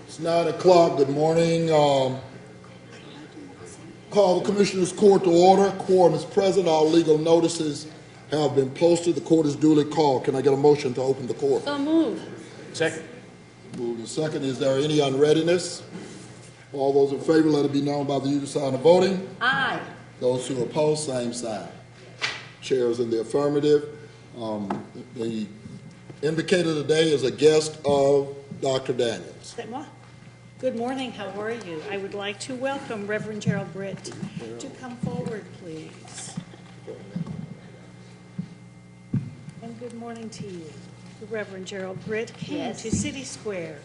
It's 9 o'clock. Good morning. Call the Commissioners' Court to order. Quorum is present. All legal notices have been posted. The court is duly called. Can I get a motion to open the court? So moved. Second. Moved and second. Is there any unreadiness? All those in favor, let it be known by the usual sign of voting. Aye. Those who oppose, same sign. Chair is in the affirmative. The indicator today is a guest of Dr. Daniels. Good morning. How are you? I would like to welcome Reverend Gerald Britt to come forward, please. And good morning to you. Reverend Gerald Britt came to City Square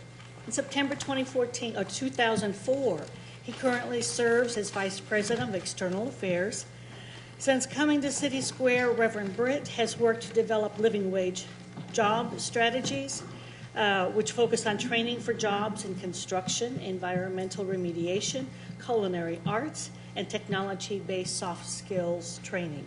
in September 2004. He currently serves as Vice President of External Affairs. Since coming to City Square, Reverend Britt has worked to develop living wage job strategies, which focus on training for jobs in construction, environmental remediation, culinary arts, and technology-based soft skills training.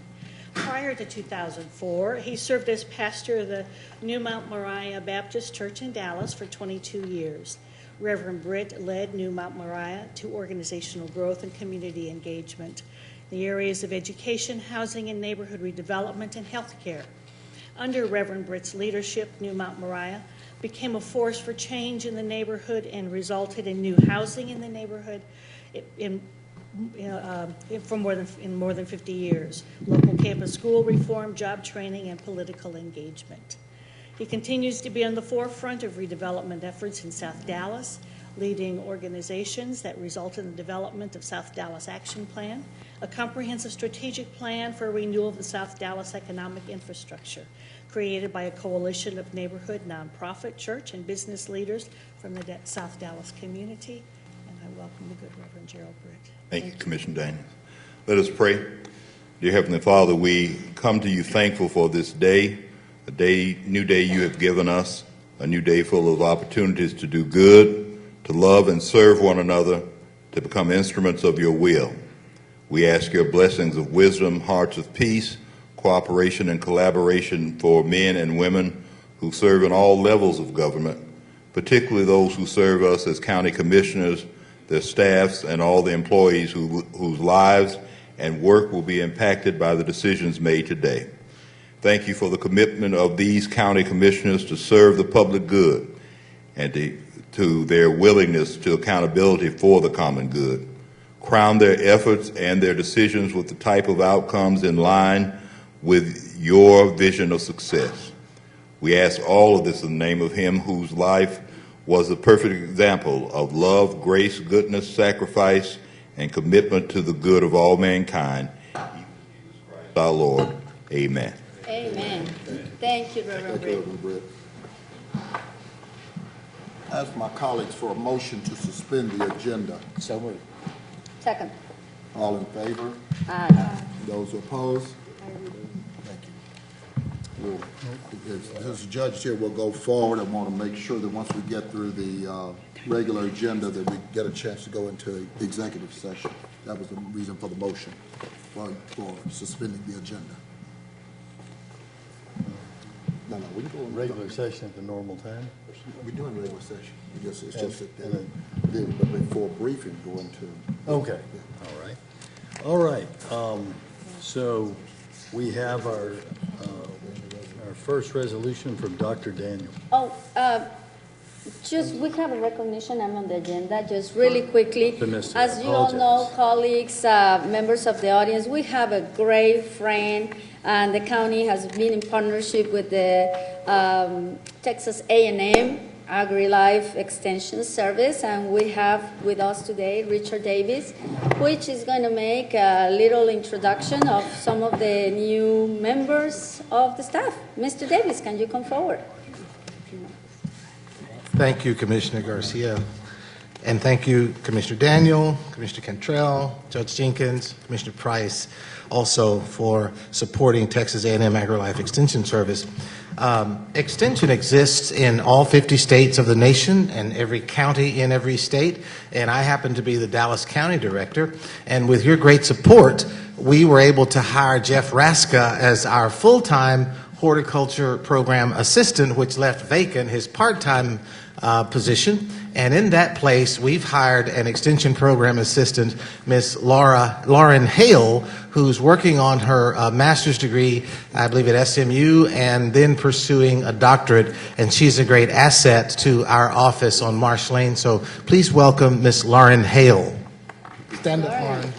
Prior to 2004, he served as pastor of the New Mount Moriah Baptist Church in Dallas for 22 years. Reverend Britt led New Mount Moriah to organizational growth and community engagement in the areas of education, housing and neighborhood redevelopment, and health care. Under Reverend Britt's leadership, New Mount Moriah became a force for change in the neighborhood and resulted in new housing in the neighborhood for more than 50 years, local campus school reform, job training, and political engagement. He continues to be on the forefront of redevelopment efforts in South Dallas, leading organizations that result in the development of South Dallas Action Plan, a comprehensive strategic plan for renewal of the South Dallas economic infrastructure, created by a coalition of neighborhood, nonprofit, church, and business leaders from the South Dallas community. And I welcome the good Reverend Gerald Britt. Thank you, Commissioner Daniels. Let us pray. Dear Heavenly Father, we come to you thankful for this day, new day you have given us, a new day full of opportunities to do good, to love and serve one another, to become instruments of your will. We ask your blessings of wisdom, hearts of peace, cooperation and collaboration for men and women who serve in all levels of government, particularly those who serve us as county commissioners, their staffs, and all the employees whose lives and work will be impacted by the decisions made today. Thank you for the commitment of these county commissioners to serve the public good and to their willingness to accountability for the common good. Crown their efforts and their decisions with the type of outcomes in line with your vision of success. We ask all of this in the name of him whose life was a perfect example of love, grace, goodness, sacrifice, and commitment to the good of all mankind. Our Lord. Amen. Amen. Thank you, Reverend Britt. Britt. Ask my colleagues for a motion to suspend the agenda. So moved. Second. All in favor? Aye. Those opposed? Thank you. As the judge here, we'll go forward. I want to make sure that once we get through the regular agenda that we get a chance to go into executive session. That was the reason for the motion for suspending the agenda. No, we can go in Regular session at the normal time? We're doing regular session. It's just that before briefing go into. Okay, all right. So we have our first resolution from Dr. Daniel. We have a recognition item on the agenda, just really quickly. As you all Apologize. know, colleagues, members of the audience, we have a great friend, and the county has been in partnership with the Texas A&M AgriLife Extension Service, and we have with us today Richard Davis, which is going to make a little introduction of some of the new members of the staff. Mr. Davis, can you come forward? Thank you, Commissioner Garcia. And thank you, Commissioner Daniel, Commissioner Cantrell, Judge Jenkins, Commissioner Price, also for supporting Texas A&M AgriLife Extension Service. Extension exists in all 50 states of the nation and every county in every state, and I happen to be the Dallas County Director. And with your great support, we were able to hire Jeff Raska as our full-time horticulture program assistant, which left vacant his part-time position. And in that place, we've hired an extension program assistant, Miss Lauren Hale, who's working on her master's degree, I believe at SMU, and then pursuing a doctorate. And she's a great asset to our office on Marsh Lane. So please welcome Miss Lauren Hale. Stand up, Lauren.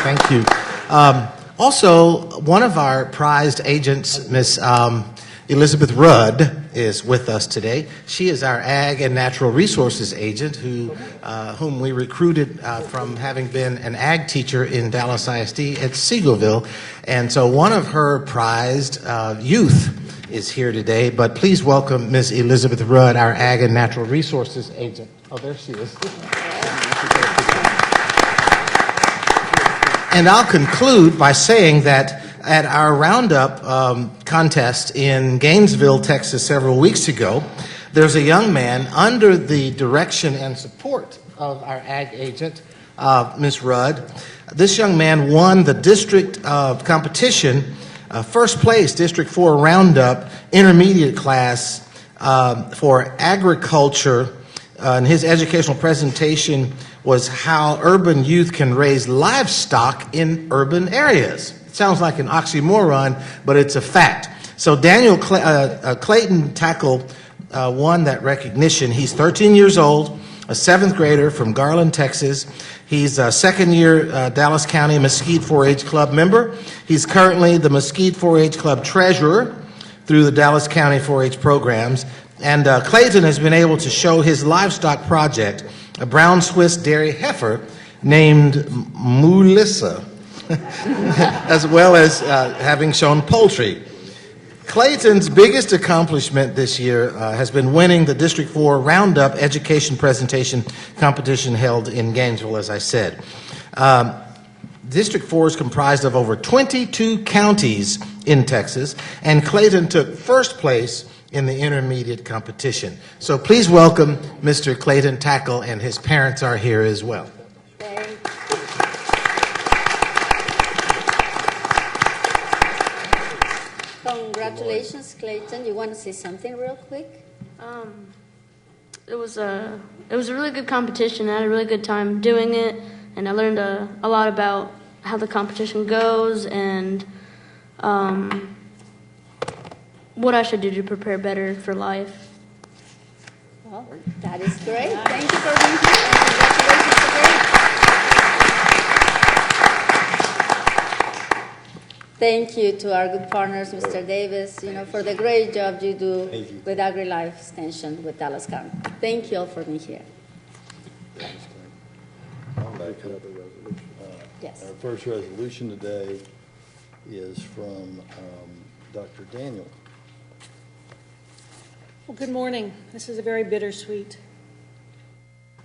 Thank you. Also, one of our prized agents, Miss Elizabeth Rudd, is with us today. She is our Ag and Natural Resources agent whom we recruited from having been an ag teacher in Dallas ISD at Seagoville. And so one of her prized youth is here today. But please welcome Ms. Elizabeth Rudd, our Ag and Natural Resources agent. Oh, there she is. And I'll conclude by saying that at our Roundup contest in Gainesville, Texas, several weeks ago, there's a young man under the direction and support of our ag agent, Ms. Rudd. This young man won the district competition, first place, District 4 Roundup intermediate class for agriculture. And his educational presentation was how urban youth can raise livestock in urban areas. It sounds like an oxymoron, but it's a fact. So Daniel Clayton Tackle won that recognition. He's 13 years old, a seventh grader from Garland, Texas. He's a second-year Dallas County Mesquite 4-H Club member. He's currently the Mesquite 4-H Club treasurer through the Dallas County 4-H programs. And Clayton has been able to show his livestock project, a brown Swiss dairy heifer named Melissa, as well as having shown poultry. Clayton's biggest accomplishment this year has been winning the District 4 Roundup education presentation competition held in Gainesville, as I said. District 4 is comprised of over 22 counties in Texas, and Clayton took first place in the intermediate competition. So please welcome Mr. Clayton Tackle, and his parents are here as well. Congratulations, Clayton. You want to say something real quick? It was a really good competition. I had a really good time doing it, and I learned a lot about how the competition goes and what I should do to prepare better for life. Well, that is great. Thank you for being here, and congratulations again. Thank you to our good partners, Mr. Davis, for the great job you do with AgriLife Extension with Dallas County. Thank you all for being here. Yes. Our first resolution today is from Dr. Daniel. Well, good morning. This is a very bittersweet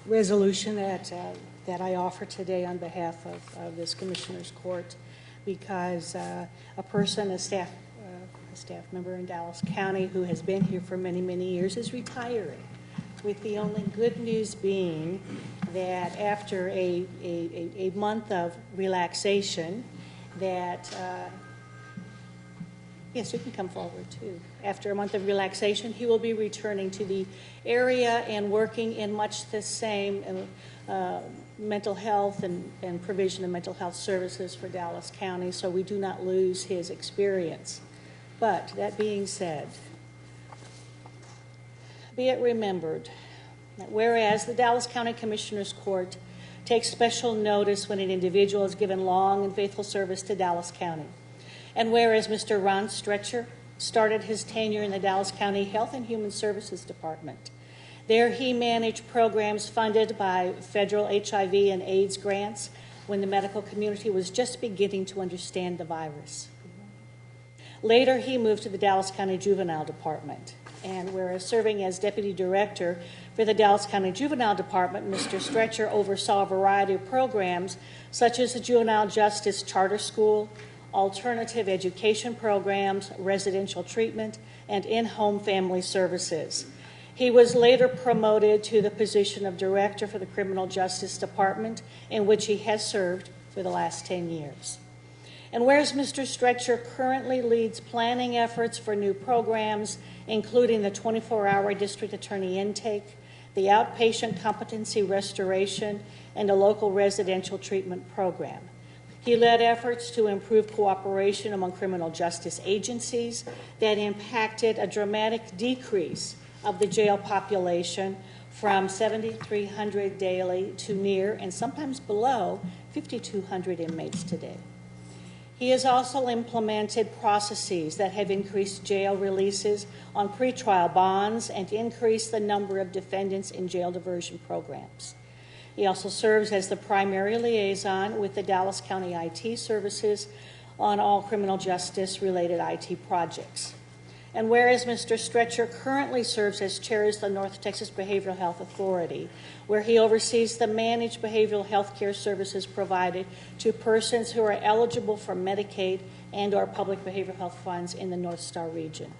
resolution that I offer today on behalf of this Commissioner's Court, because a staff member in Dallas County who has been here for many, many years is retiring, with the only good news being that after a month of relaxation that yes, you can come forward too. After a month of relaxation, he will be returning to the area and working in much the same mental health and provision of mental health services for Dallas County, so we do not lose his experience. But that being said, be it remembered that whereas the Dallas County Commissioner's Court takes special notice when an individual has given long and faithful service to Dallas County, and whereas Mr. Ron Stretcher started his tenure in the Dallas County Health and Human Services Department. There he managed programs funded by federal HIV and AIDS grants when the medical community was just beginning to understand the virus. Later, he moved to the Dallas County Juvenile Department. And whereas serving as Deputy Director for the Dallas County Juvenile Department, Mr. Stretcher oversaw a variety of programs such as the Juvenile Justice Charter School, alternative education programs, residential treatment, and in-home family services. He was later promoted to the position of Director for the Criminal Justice Department, in which he has served for the last 10 years. And whereas Mr. Stretcher currently leads planning efforts for new programs, including the 24-hour district attorney intake, the outpatient competency restoration, and a local residential treatment program. He led efforts to improve cooperation among criminal justice agencies that impacted a dramatic decrease of the jail population from 7,300 daily to near, and sometimes below, 5,200 inmates today. He has also implemented processes that have increased jail releases on pretrial bonds and increased the number of defendants in jail diversion programs. He also serves as the primary liaison with the Dallas County IT Services on all criminal justice-related IT projects. And whereas Mr. Stretcher currently serves as chair of the North Texas Behavioral Health Authority, where he oversees the managed behavioral health care services provided to persons who are eligible for Medicaid and or public behavioral health funds in the North Star region.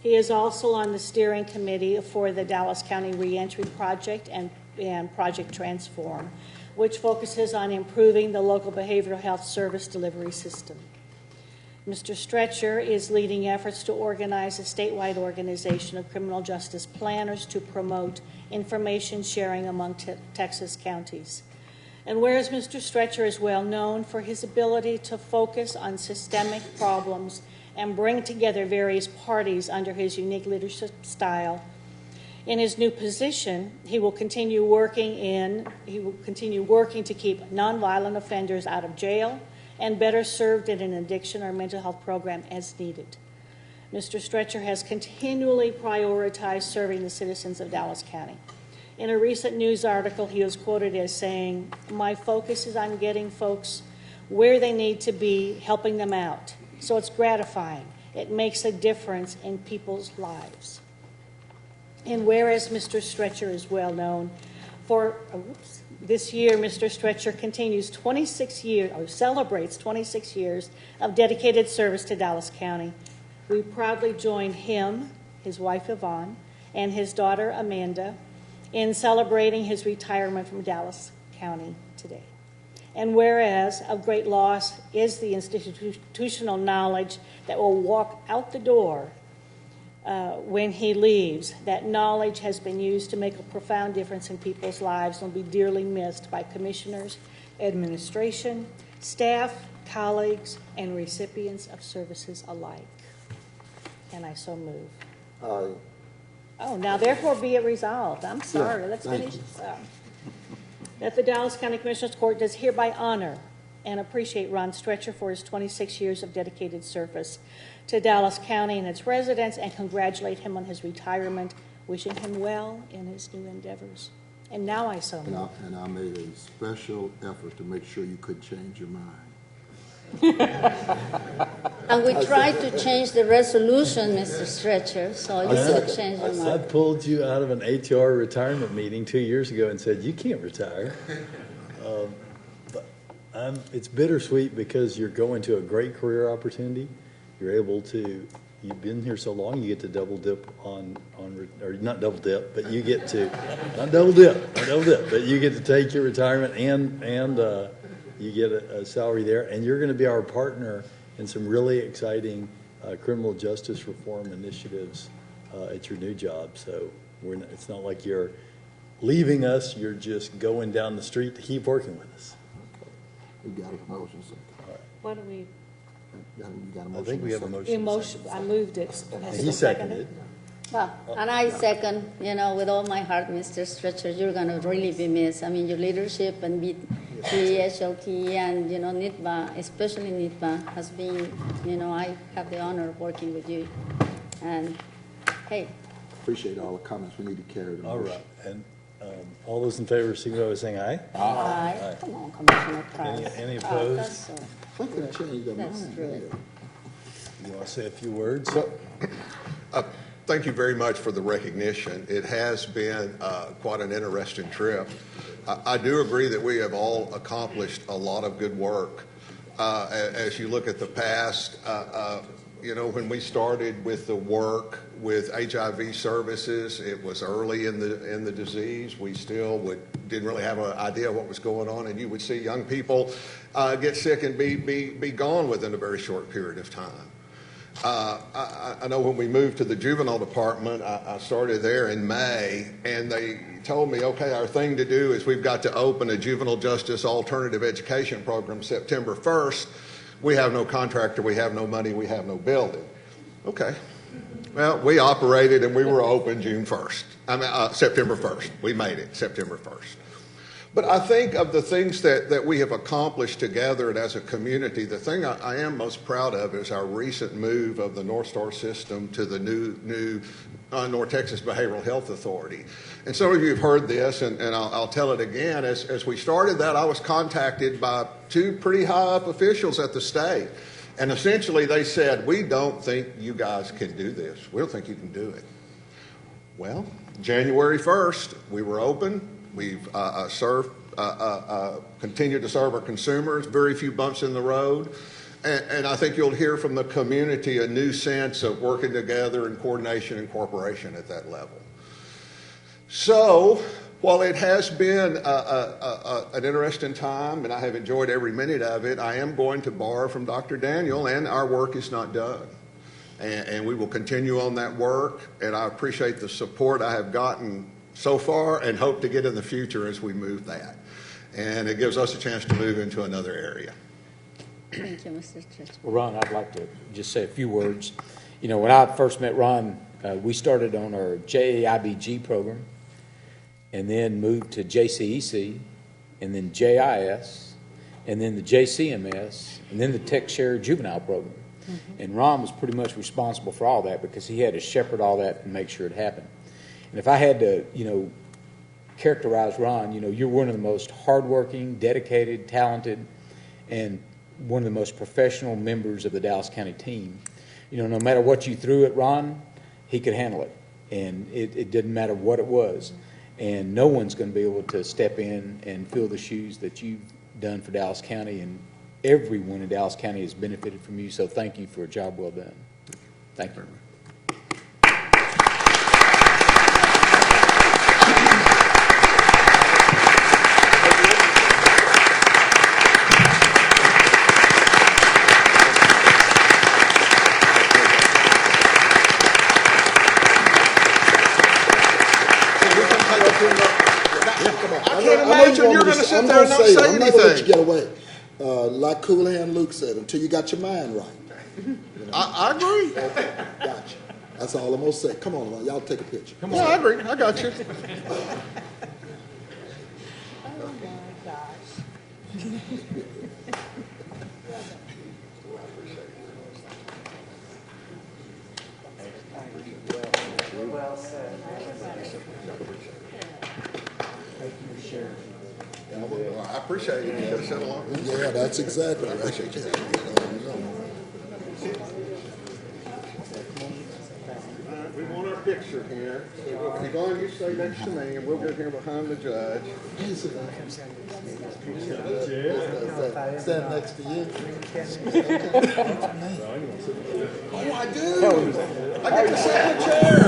He is also on the steering committee for the Dallas County Reentry Project and Project Transform, which focuses on improving the local behavioral health service delivery system. Mr. Stretcher is leading efforts to organize a statewide organization of criminal justice planners to promote information sharing among Texas counties. And whereas Mr. Stretcher is well known for his ability to focus on systemic problems and bring together various parties under his unique leadership style, in his new position, he will continue working to keep nonviolent offenders out of jail and better served in an addiction or mental health program as needed. Mr. Stretcher has continually prioritized serving the citizens of Dallas County. In a recent news article, he was quoted as saying, "My focus is on getting folks where they need to be, helping them out. So it's gratifying. It makes a difference in people's lives." And whereas Mr. Stretcher is well known for, this year Mr. Stretcher celebrates 26 years of dedicated service to Dallas County. We proudly join him, his wife Yvonne, and his daughter Amanda in celebrating his retirement from Dallas County today. And whereas of great loss is the institutional knowledge that will walk out the door when he leaves, that knowledge has been used to make a profound difference in people's lives and will be dearly missed by commissioners, administration, staff, colleagues, and recipients of services alike. And I so move. Oh, now therefore be it resolved. I'm sorry. Let's finish this up. That the Dallas County Commissioners Court does hereby honor and appreciate Ron Stretcher for his 26 years of dedicated service to Dallas County and its residents, and congratulate him on his retirement, wishing him well in his new endeavors. And now I so move. And I made a special effort to make sure you could change your mind. And we tried to change the resolution, Mr. Stretcher, so you could change your I mind. pulled you out of an HR retirement meeting 2 years ago and said, you can't retire. But it's bittersweet because you're going to a great career opportunity. You're able to, you've been here so long, you get to double dip or not double dip, but you get to, not double dip, but you get to take your retirement and you get a salary there, and you're going to be our partner in some really exciting criminal justice reform initiatives at your new job. So it's not like you're leaving us, you're just going down the street to keep working with us. We got a motion, sir. What do we? You got a motion. I think we have a motion. Emotion. I moved it. Has He it seconded it. Well, and I second, with all my heart, Mr. Stretcher, you're going to really be missed. I mean, your leadership and BHLT and, NITBA, especially NITBA, has been, I have the honor of working with you. And, hey. Appreciate all the comments. We need to carry the All motion. right. And all those in favor, signify by saying aye. Aye. Come on, Commissioner Price. Any Oh, opposed? that's so- We could change their That's mind. true. You want to say a few words? Thank you very much for the recognition. It has been quite an interesting trip. I do agree that we have all accomplished a lot of good work. As you look at the past, You know, when we started with the work with HIV services, it was early in the disease. We still didn't really have an idea what was going on, and you would see young people get sick and be gone within a very short period of time. I know when we moved to the juvenile department, I started there in May, and they told me, okay, our thing to do is we've got to open a juvenile justice alternative education program September 1st. We have no contractor, we have no money, we have no building. Okay. Well, we operated and we were open September 1st. We made it September 1st. But I think of the things that we have accomplished together and as a community, the thing I am most proud of is our recent move of the North Star system to the new North Texas Behavioral Health Authority. And some of you have heard this, and I'll tell it again. As we started that, I was contacted by two pretty high-up officials at the state. And essentially they said, we don't think you guys can do this. We don't think you can do it. Well, January 1st, we were open. We've continued to serve our consumers, very few bumps in the road. And I think you'll hear from the community a new sense of working together and coordination and cooperation at that level. So while it has been an interesting time, and I have enjoyed every minute of it, I am going to borrow from Dr. Daniel, and our work is not done. And we will continue on that work, and I appreciate the support I have gotten so far and hope to get in the future as we move that. And it gives us a chance to move into another area. Thank you, Mr. Church. Well, Ron, I'd like to just say a few words. You know, when I first met Ron, we started on our JAIBG program and then moved to JCEC and then JIS and then the JCMS and then the Tech Share Juvenile program. Mm-hmm. And Ron was pretty much responsible for all that because he had to shepherd all that and make sure it happened. And if I had to, characterize Ron, you're one of the most hardworking, dedicated, talented, and one of the most professional members of the Dallas County team. No matter what you threw at Ron, he could handle it. And it didn't matter what it was. And no one's going to be able to step in and fill the shoes that you've done for Dallas County. And everyone in Dallas County has benefited from you. So thank you for a job well done. Thank you. I imagine you're going to sit there and not say I'm not going to let you anything. get away. Like Cool Hand Luke said, until you got your mind right. I agree. Okay, gotcha. That's all I'm going to say. Come on, y'all take a picture. Come on. Yeah, I agree. I got you. Oh, my gosh. Well said. I appreciate it. You could have said a lot. Yeah, that's exactly right. Appreciate you. We want our picture here. Yvonne, you stay next to me, and we'll go here behind the judge. Stand next to you. Oh, I do. I get to sit in the chair.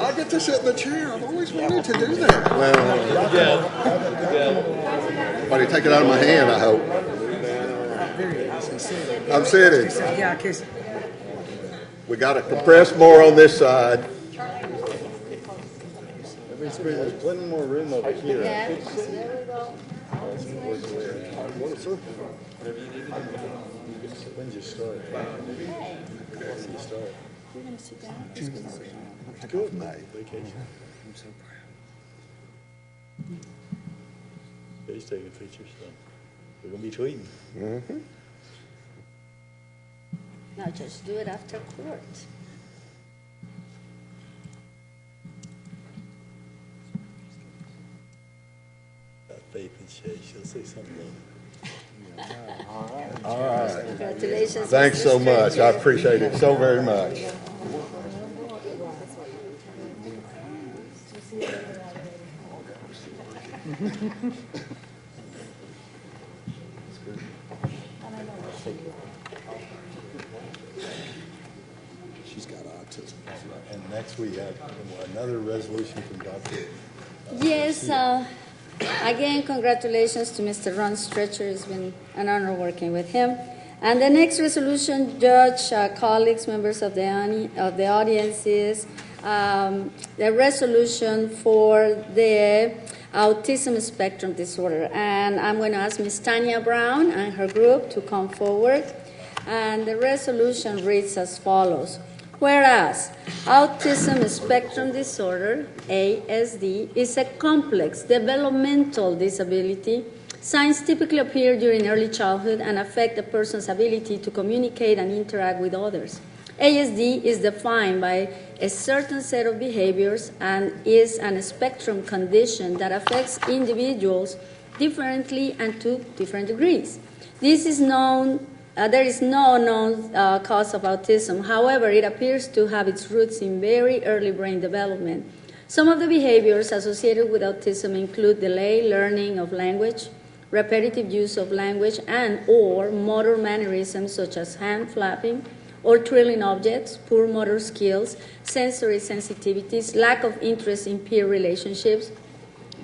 I get to sit in the chair. I've always wanted to do that. Why do you take it out of my hand, I hope? I'm sitting. Yeah, because We got to compress more on this side. There's plenty more room over here. Yes, there we go. When did you start? When you start? You're going to sit down? Good, mate. Vacation. I'm so proud. He's taking pictures, so we're going to be tweeting. Mm-hmm. Now just do it after court. Got faith in Shay. She'll say something. All right. Congratulations. Thanks Mr. so much. I Stranger. appreciate it so very much. And next we have another resolution from Dr. Yes, again, congratulations to Mr. Ron Stretcher. It's been an honor working with him. And the next resolution, Judge, colleagues, members of the audience, is the resolution for the autism spectrum disorder. And I'm going to ask Ms. Tanya Brown and her group to come forward. And the resolution reads as follows. Whereas autism spectrum disorder, ASD, is a complex developmental disability, signs typically appear during early childhood and affect a person's ability to communicate and interact with others. ASD is defined by a certain set of behaviors and is a spectrum condition that affects individuals differently and to different degrees. This is known. There is no known cause of autism. However, it appears to have its roots in very early brain development. Some of the behaviors associated with autism include delayed learning of language, repetitive use of language, and or motor mannerisms such as hand flapping or twirling objects, poor motor skills, sensory sensitivities, lack of interest in peer relationships,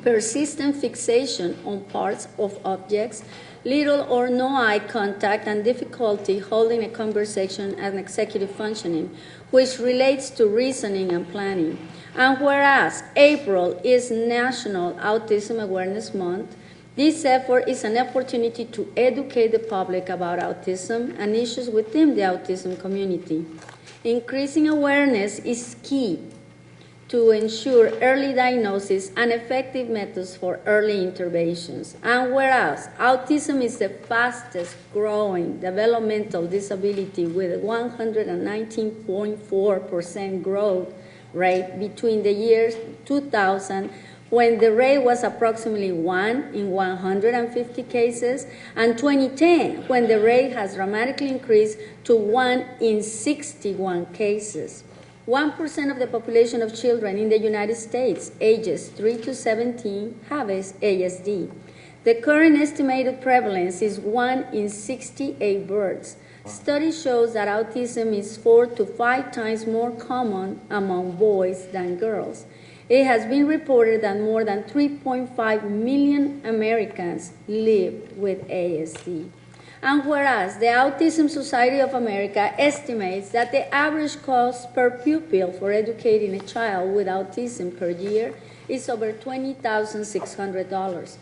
persistent fixation on parts of objects, little or no eye contact, and difficulty holding a conversation and executive functioning, which relates to reasoning and planning. And whereas April is National Autism Awareness Month, this effort is an opportunity to educate the public about autism and issues within the autism community. Increasing awareness is key to ensure early diagnosis and effective methods for early interventions. And whereas autism is the fastest growing developmental disability with a 119.4% growth rate between the years 2000, when the rate was approximately 1 in 150 cases, and 2010, when the rate has dramatically increased to 1 in 61 cases. 1% of the population of children in the United States, ages 3 to 17, have ASD. The current estimated prevalence is 1 in 68 births. Study shows that autism is 4 to 5 times more common among boys than girls. It has been reported that more than 3.5 million Americans live with ASD. And whereas the Autism Society of America estimates that the average cost per pupil for educating a child with autism per year is over $20,600.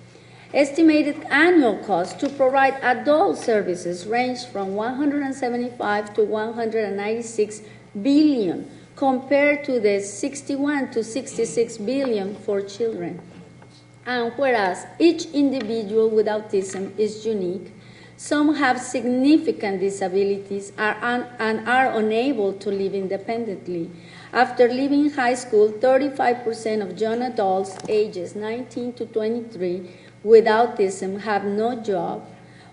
Estimated annual costs to provide adult services range from $175 to $196 billion, compared to the $61 to $66 billion for children. And whereas each individual with autism is unique, some have significant disabilities and are unable to live independently. After leaving high school, 35% of young adults ages 19 to 23 with autism have no job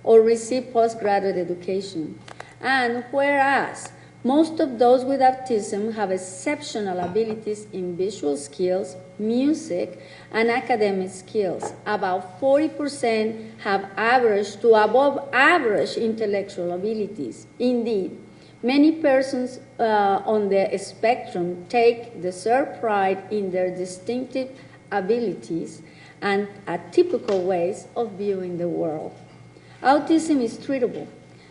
or receive postgraduate education. And whereas most of those with autism have exceptional abilities in visual skills, music, and academic skills. About 40% have average to above average intellectual abilities. Indeed, many persons on the spectrum take deserved pride in their distinctive abilities and atypical ways of viewing the world. Autism is treatable.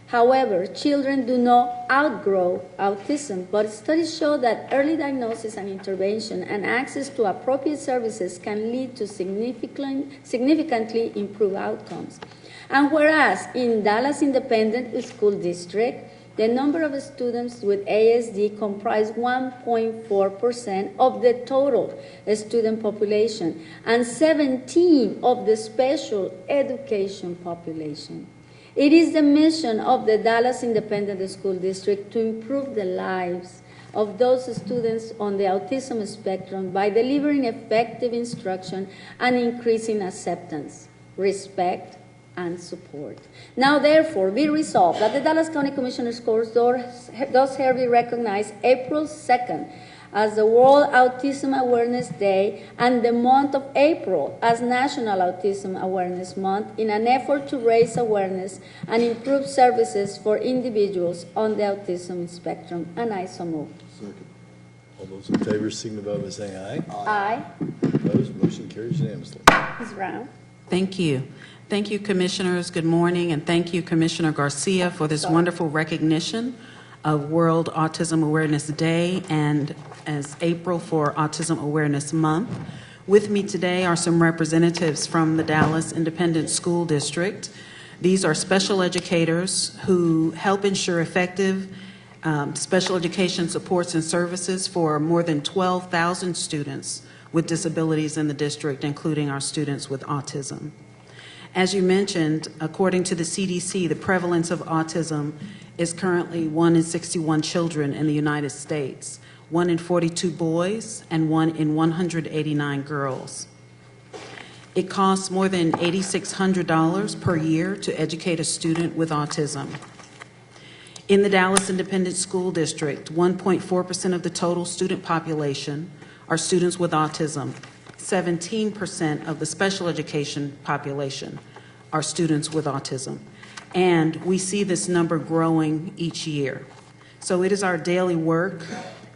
However, children do not outgrow autism, but studies show that early diagnosis and intervention and access to appropriate services can lead to significantly improved outcomes. And whereas in Dallas Independent School District, the number of students with ASD comprise 1.4% of the total student population and 17% of the special education population. It is the mission of the Dallas Independent School District to improve the lives of those students on the autism spectrum by delivering effective instruction and increasing acceptance, respect, and support. Now, therefore, be resolved that the Dallas County Commissioners Court does hereby recognize April 2nd as the World Autism Awareness Day and the month of April as National Autism Awareness Month in an effort to raise awareness and improve services for individuals on the autism spectrum. And I so move. Second. All those in favor signify by saying aye. Aye. Opposed, motion carries unanimously. Ms. Brown. Thank you. Thank you, Commissioners. Good morning, and thank you, Commissioner Garcia, for this wonderful recognition of World Autism Awareness Day and as April for Autism Awareness Month. With me today are some representatives from the Dallas Independent School District. These are special educators who help ensure effective special education supports and services for more than 12,000 students with disabilities in the district, including our students with autism. As you mentioned, according to the CDC, the prevalence of autism is currently 1 in 61 children in the United States, 1 in 42 boys, and 1 in 189 girls. It costs more than $8,600 per year to educate a student with autism. In the Dallas Independent School District, 1.4% of the total student population are students with autism. 17% of the special education population are students with autism. And we see this number growing each year. So it is our daily work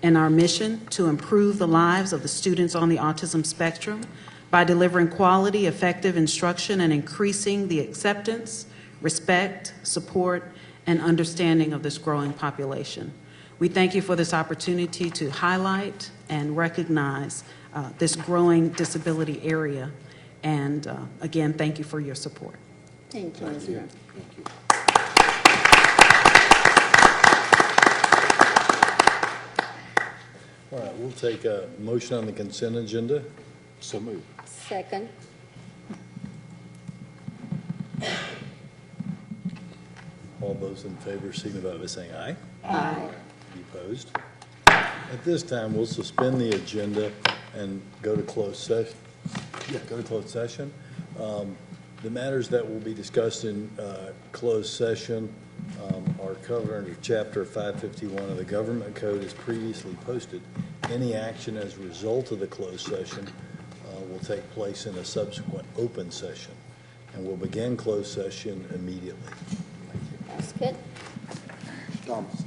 and our mission to improve the lives of the students on the autism spectrum by delivering quality, effective instruction and increasing the acceptance, respect, support, and understanding of this growing population. We thank you for this opportunity to highlight and recognize this growing disability area. And again, thank you for your support. Thank you, Ms. Brown. All right, we'll take a motion on the consent agenda. So moved. Second. All those in favor signify by saying aye. Aye. Any opposed? At this time, we'll suspend the agenda and go to closed session. Yeah, go to closed session. The matters that will be discussed in closed session are covered under Chapter 551 of the Government Code as previously posted. Any action as a result of the closed session will take place in a subsequent open session. And we'll begin closed session immediately. That's good. Thomas.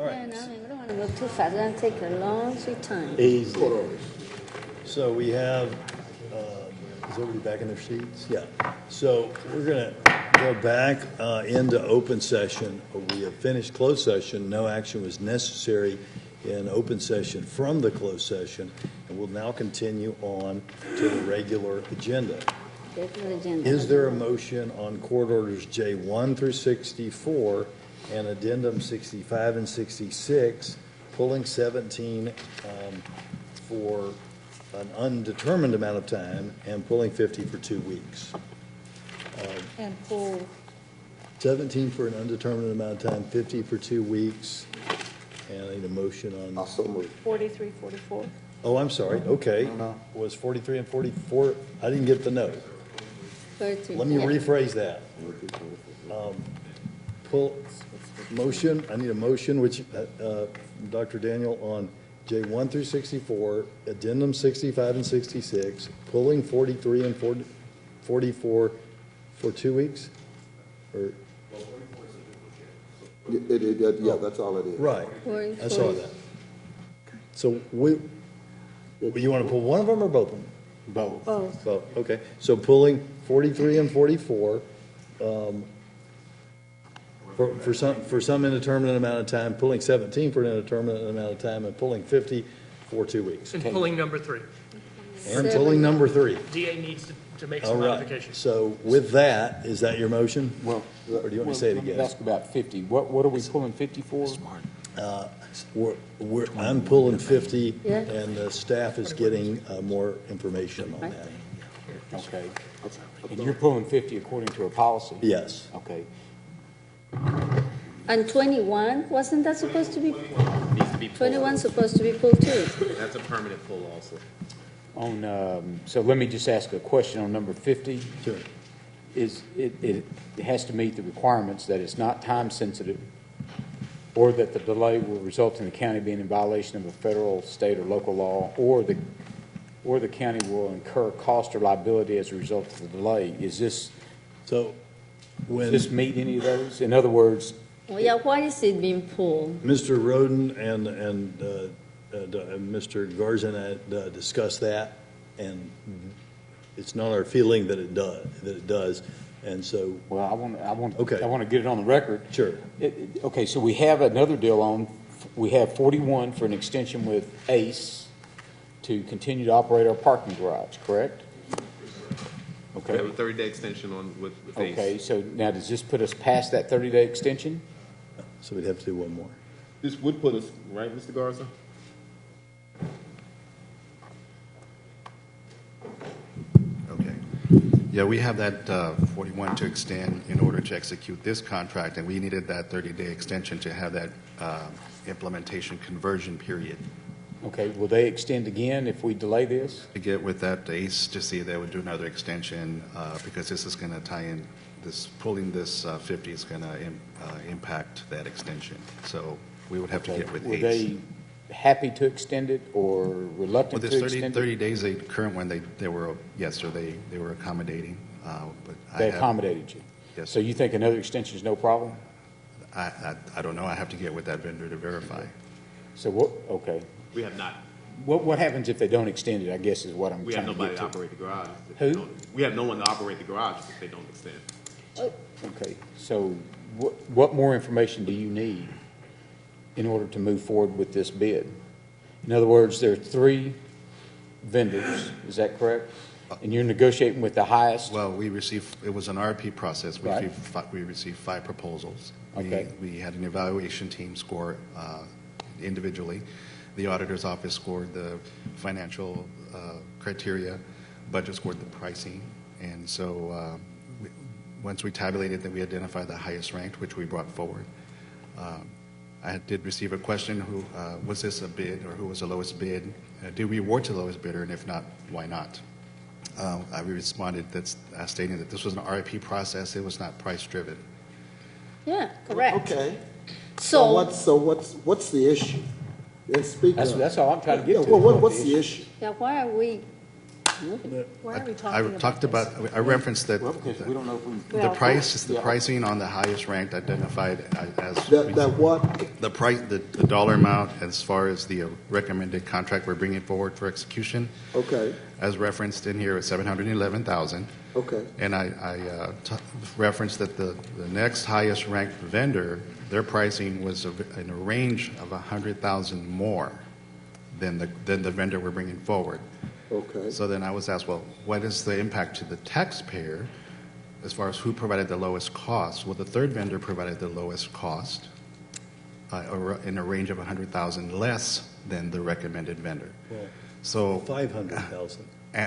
All Yeah, right. no, I mean, we don't want to move too fast. It's going to take a long, sweet time. Easy. Court orders. So we have, is everybody back in their seats? Yeah. So we're going to go back into open session. We have finished closed session. No action was necessary in open session from the closed session. And we'll now continue on to the regular agenda. Regular agenda. Is there a motion on court orders J1 through 64 and addendum 65 and 66, pulling 17 for an undetermined amount of time and pulling 50 for 2 weeks? And pull 17 for an undetermined amount of time, 50 for 2 weeks, and I need a motion on, Also moved. 43, 44. oh, I'm sorry, okay. Was 43 and 44, I didn't get the note. 33. Let me Yeah. rephrase that. Pull, motion, I need a motion, which, Dr. Daniel, on J1 through 64, addendum 65 and 66, pulling 43 and 44 for 2 weeks? Or, Yeah, that's all it is. right, I saw 44. that. So you want to pull one of them or both of them? Both. Both. Both, okay. So pulling 43 and 44, for some indeterminate amount of time, pulling 17 for an indeterminate amount of time, and pulling 50 for 2 weeks. And pulling number 3. And pulling number 3. DA needs to make All some right. modifications. So with that, is that your motion? Well, Or do you want me to say it let me again? ask about 50. What are we pulling 50 for? I'm pulling 50, Yeah. and the staff is getting more information on that. Okay. And you're pulling 50 according to our policy? Yes. Okay. And 21, wasn't that supposed to be, Needs to be pulled. 21 supposed to be pulled too? That's a permanent pull also. So let me just ask a question on number 50. Sure. It has to meet the requirements that it's not time sensitive, or that the delay will result in the county being in violation of a federal, state, or local law, or the county will incur cost or liability as a result of the delay. Does So when this meet any of those? In other words, Well, yeah, why is it being pulled? Mr. Roden and Mr. Garzan had discussed that, and it's not our feeling that it does, and so, well, I want Okay. to get it on the record. sure. Okay, so we have another deal on. We have 41 for an extension with ACE to continue to operate our parking garage, correct? We Okay. have a 30-day extension on with ACE. Okay, so now does this put us past that 30-day extension? So we'd have to do one more. This would put us, right, Mr. Garza? Okay. Yeah, we have that 41 to extend in order to execute this contract, and we needed that 30-day extension to have that implementation conversion period. Okay, will they extend again if we delay this? To get with that ACE to see if they would do another extension, because this is going to tie in, pulling this 50 is going to impact that extension. So we would have to get with Were ACE. they happy to extend it or Well, reluctant this to 30 extend it? 30 days, the current one, they were, yes, sir, they were accommodating. But They have- accommodated you? Yes, So sir. you think another extension is no problem? I don't know. I have to get with that vendor to verify. So what, okay. We have not. What happens if they don't extend it, I guess is what I'm We have trying to nobody get to to. operate the garage. if Who? they don't- We have no one to operate the garage if they don't extend. Okay, so what more information do you need in order to move forward with this bid? In other words, there are 3 vendors, is that correct? And you're negotiating with the highest? Well, it was an RFP process. Right. We received 5 proposals. Okay. We had an evaluation team score individually. The auditor's office scored the financial criteria, budget scored the pricing. And so once we tabulated that, we identified the highest ranked, which we brought forward. I did receive a question, who was this a bid, or who was the lowest bid? Did we award to the lowest bidder, and if not, why not? I responded stating that this was an RFP process. It was not price-driven. Yeah, correct. Okay. So, What's the issue? Let's speak up. That's all I'm trying to Yeah, get to. well, is what what's the the issue- issue? yeah, why are we Why are we I talking talked about about, I referenced that Well, because we don't know if we. the price is the Yeah. pricing on the highest ranked identified as. That what? The price, the dollar amount as far as the recommended contract we're bringing forward for execution, Okay, as referenced in here, is 711,000. okay. And I referenced that the next highest ranked vendor, their pricing was in a range of 100,000 more than the vendor we're bringing forward. Okay. So then I was asked, well, what is the impact to the taxpayer as far as who provided the lowest cost? Well, the third vendor provided the lowest cost in a range of 100,000 less than the recommended vendor. So 500,000.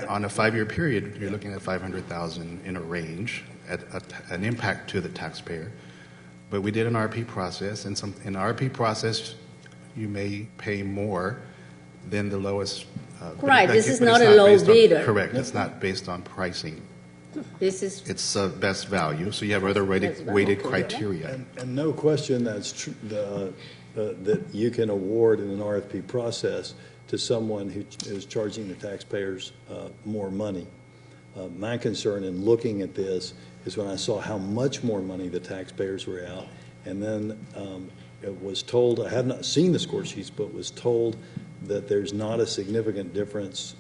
on a 5-year period, you're looking at 500,000 in a range, at an impact to the taxpayer. But we did an RP process, and in the RP process, you may pay more than the lowest. Right, this is but not it's a low based on- bidder. Correct, it's not based on pricing. This is, It's best value, so you have other weighted criteria. And no question that's true, that you can award in an RFP process to someone who is charging the taxpayers more money. My concern in looking at this is when I saw how much more money the taxpayers were out, and then it was told, I have not seen the score sheets, but was told that there's not a significant difference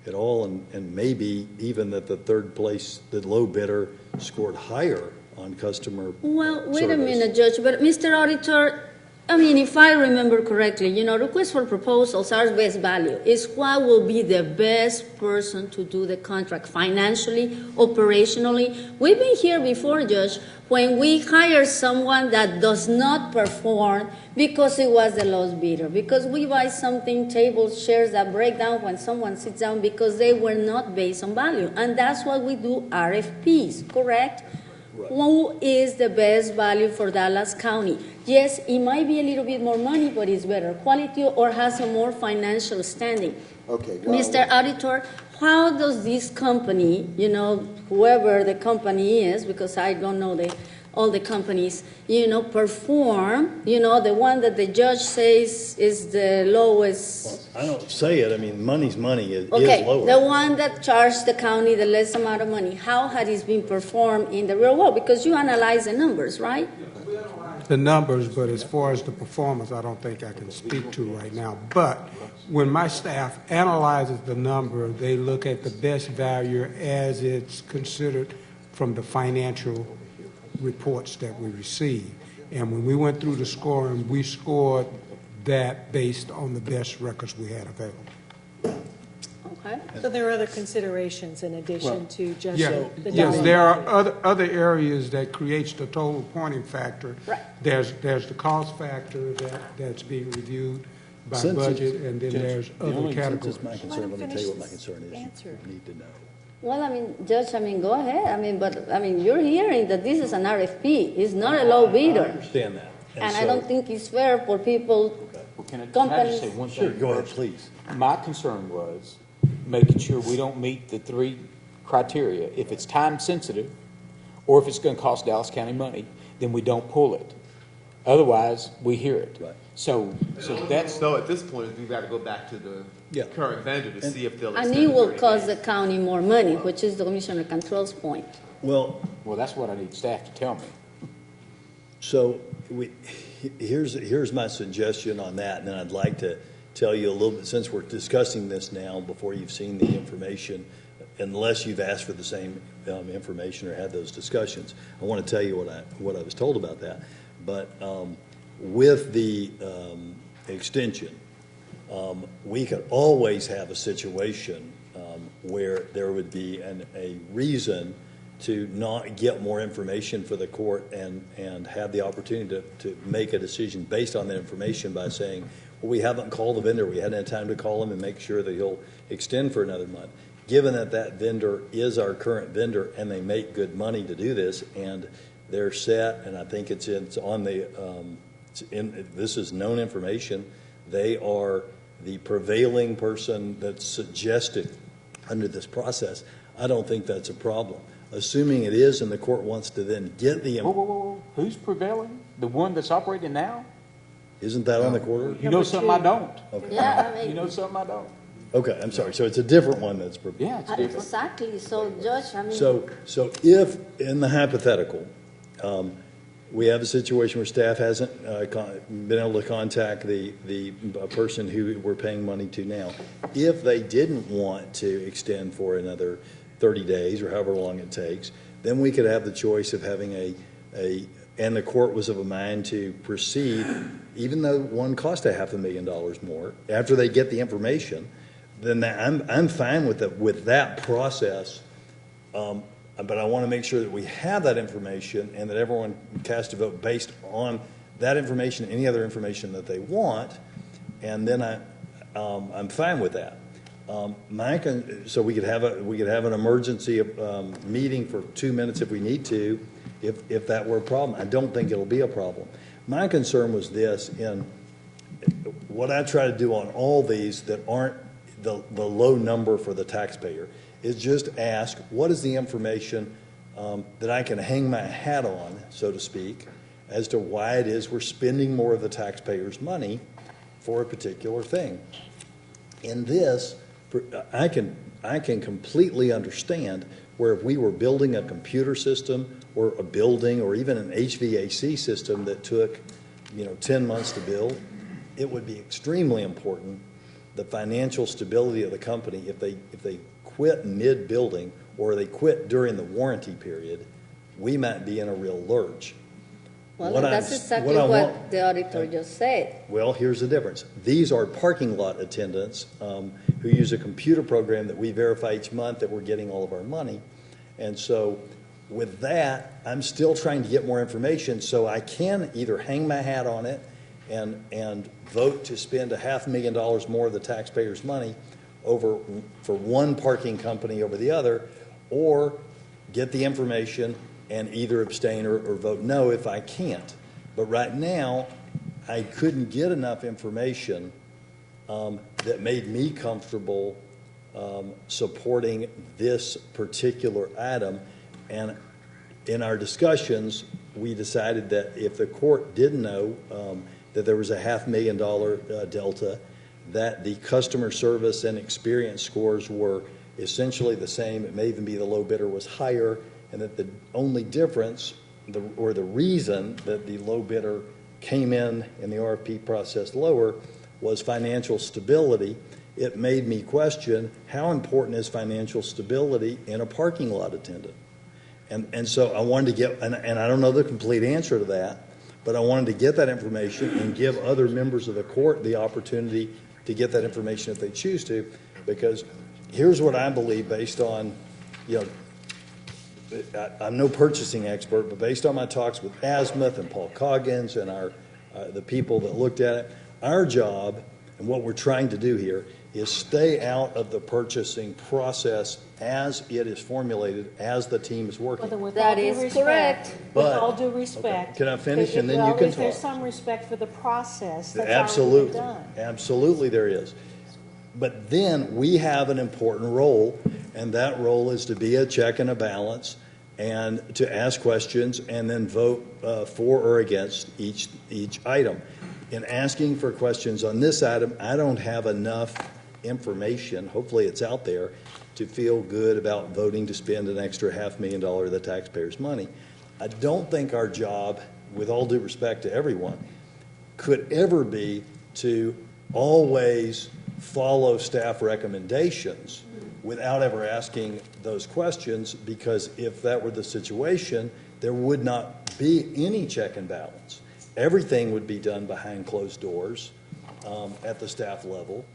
at all, and maybe even that the third place, the low bidder, scored higher on customer well, wait a service. minute, Judge, but Mr. Auditor, I mean, if I remember correctly, requests for proposals are best value. It's what will be the best person to do the contract financially, operationally. We've been here before, Judge, when we hire someone that does not perform because it was the lowest bidder, because we buy something, tables, chairs that break down when someone sits down because they were not based on value. And that's why we do RFPs, correct? Who is the best value for Dallas County? Yes, it might be a little bit more money, but it's better quality or has a more financial standing. Okay. Well, Mr. Auditor, how does this company, whoever the company is, because I don't know all the companies, perform, the one that the judge says is the lowest? I don't say it, I mean, money's money is Okay, lower. the one that charged the county the less amount of money, how had it been performed in the real world? Because you analyze the numbers, right? The numbers, but as far as the performance, I don't think I can speak to right now. But when my staff analyzes the number, they look at the best value as it's considered from the financial reports that we receive. And when we went through the scoring, we scored that based on the best records we had available. Okay. So there are other considerations in addition to just the Yes, dollar there value. are other areas that creates the total pointing factor. Right. There's the cost factor that's being reviewed by Since it's- budget, and then there's other Since categories. it's my concern, let me tell you what my concern is. Answer. You need to know. Well, Judge, go ahead. But you're hearing that this is an RFP. It's not a low I bidder. understand that. And I so- don't think it's fair for people, Well, can I just companies. say one thing? Sure, go ahead, first? please. My concern was making sure we don't meet the 3 criteria. If it's time sensitive, or if it's going to cost Dallas County money, then we don't pull it. Otherwise, we hear it. Right. So that's, So at this point, we've got to go back to the Yeah. current vendor to see if they'll And extend it will 30 cost days. the county more money, which is the Commissioner Control's point. Well, well, that's what I need staff to tell me. so here's my suggestion on that, and then I'd like to tell you a little bit, since we're discussing this now, before you've seen the information, unless you've asked for the same information or had those discussions. I want to tell you what I was told about that. But with the extension, we could always have a situation where there would be a reason to not get more information for the court and have the opportunity to make a decision based on that information by saying, well, we haven't called the vendor, we hadn't had time to call him and make sure that he'll extend for another month. Given that that vendor is our current vendor and they make good money to do this and they're set, and I think it's on the, this is known information, they are the prevailing person that's suggested under this process. I don't think that's a problem. Assuming it is and the court wants to then get the, Whoa. Who's prevailing? The one that's operating now? isn't that on the court order? You know something I don't. Yeah, You know something I don't. Okay, I'm sorry. So it's a different one that's proposed. Yeah, it's different. Exactly, so Judge, I mean. So if, in the hypothetical, we have a situation where staff hasn't been able to contact the person who we're paying money to now, if they didn't want to extend for another 30 days or however long it takes, then we could have the choice of having and the court was of a mind to proceed, even though one cost $500,000 more, after they get the information, then I'm fine with that process. But I want to make sure that we have that information and that everyone casts a vote based on that information and any other information that they want, and then I'm fine with that. So we could have an emergency meeting for 2 minutes if we need to, if that were a problem. I don't think it'll be a problem. My concern was this: in what I try to do on all these that aren't the low number for the taxpayer is just ask, what is the information that I can hang my hat on, so to speak, as to why it is we're spending more of the taxpayers' money for a particular thing. In this, I can completely understand where if we were building a computer system or a building or even an HVAC system that took 10 months to build, it would be extremely important, the financial stability of the company, if they quit mid-building or they quit during the warranty period, we might be in a real lurch. Well, that's exactly what the auditor just said. Well, here's the difference. These are parking lot attendants who use a computer program that we verify each month that we're getting all of our money. And so with that, I'm still trying to get more information so I can either hang my hat on it and vote to spend $500,000 more of the taxpayers' money for one parking company over the other, or get the information and either abstain or vote no if I can't. But right now, I couldn't get enough information that made me comfortable supporting this particular item. And in our discussions, we decided that if the court didn't know that there was a $500,000 delta, that the customer service and experience scores were essentially the same. It may even be the low bidder was higher, and that the only difference or the reason that the low bidder came in the RFP process lower was financial stability. It made me question how important is financial stability in a parking lot attendant. And so I wanted to get, and I don't know the complete answer to that, but I wanted to get that information and give other members of the court the opportunity to get that information if they choose to, because here's what I believe based on, I'm no purchasing expert, but based on my talks with Azimuth and Paul Coggins and the people that looked at it, our job and what we're trying to do here is stay out of the purchasing process as it is formulated, as the team is working. That is correct. With all due respect. Can I finish and then you can talk? There's some respect for the process that's already Absolutely. been done. Absolutely there is. But then we have an important role, and that role is to be a check and a balance and to ask questions and then vote for or against each item. In asking for questions on this item, I don't have enough information, hopefully it's out there, to feel good about voting to spend an extra $500,000 of the taxpayers' money. I don't think our job, with all due respect to everyone, could ever be to always follow staff recommendations without ever asking those questions, because if that were the situation, there would not be any check and balance. Everything would be done behind closed doors at the staff level,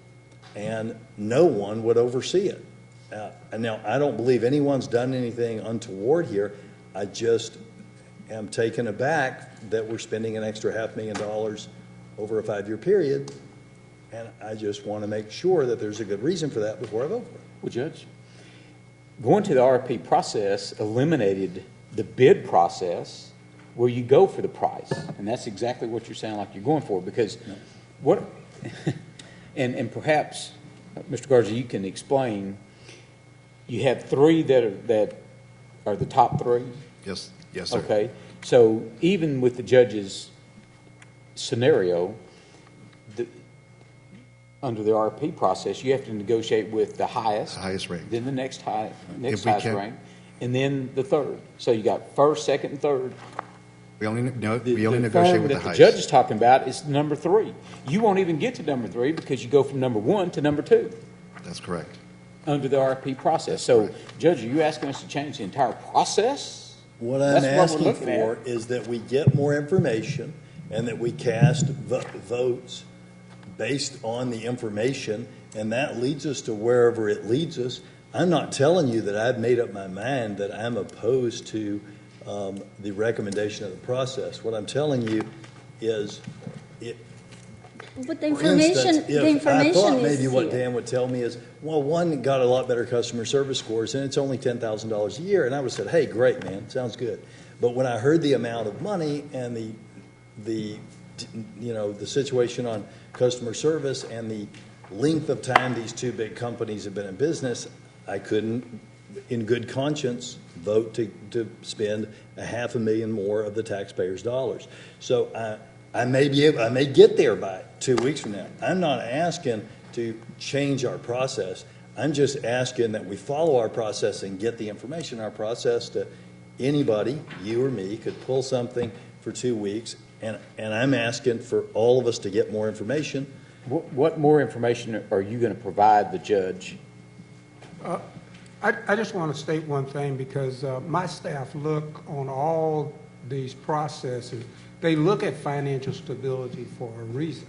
and no one would oversee it. And now, I don't believe anyone's done anything untoward here. I just am taken aback that we're spending an extra $500,000 over a 5-year period, and I just want to make sure that there's a good reason for that before I vote for it. Well, Judge, going to the RFP process eliminated the bid process where you go for the price, and that's exactly what you're saying like you're going for, because what, and perhaps, Mr. Garza, you can explain, you have three that are the top three? Yes, sir. Okay, so even with the judge's scenario, under the RFP process, you have to negotiate with the highest. Highest rank. Then the next If we highest can- rank, and then the third. So you got first, second, and third. We only negotiate The with firm the that the highest. judge is talking about is number 3. You won't even get to number 3 because you go from number 1 to number 2 That's correct. under the RFP process. So, Judge, are you asking us to change the entire process? What I'm That's what we're asking looking for at. is that we get more information and that we cast votes based on the information, and that leads us to wherever it leads us. I'm not telling you that I've made up my mind that I'm opposed to the recommendation of the process. What I'm telling you is, But the for instance, information, the if I information thought is maybe what here. Dan would tell me is, well, one got a lot better customer service scores, and it's only $10,000 a year, and I would have said, hey, great, man, sounds good. But when I heard the amount of money and the situation on customer service and the length of time these two big companies have been in business, I couldn't, in good conscience, vote to spend $500,000 more of the taxpayers' dollars. So I may get there by 2 weeks from now. I'm not asking to change our process. I'm just asking that we follow our process and get the information in our process to anybody, you or me, could pull something for 2 weeks, and I'm asking for all of us to get more information. What more information are you going to provide the judge? I just want to state one thing, because my staff look on all these processes. They look at financial stability for a reason.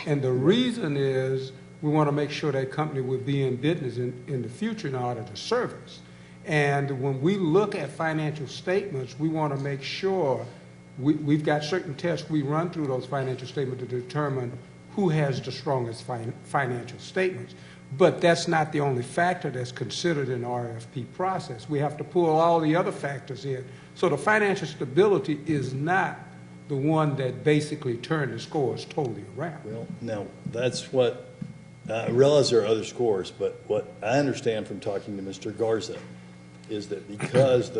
And the reason is we want to make sure that company will be in business in the future in order to service. And when we look at financial statements, we want to make sure we've got certain tests we run through those financial statements to determine who has the strongest financial statements. But that's not the only factor that's considered in the RFP process. We have to pull all the other factors in. So the financial stability is not the one that basically turned the scores totally around. Well, now, that's what, I realize there are other scores, but what I understand from talking to Mr. Garza is that because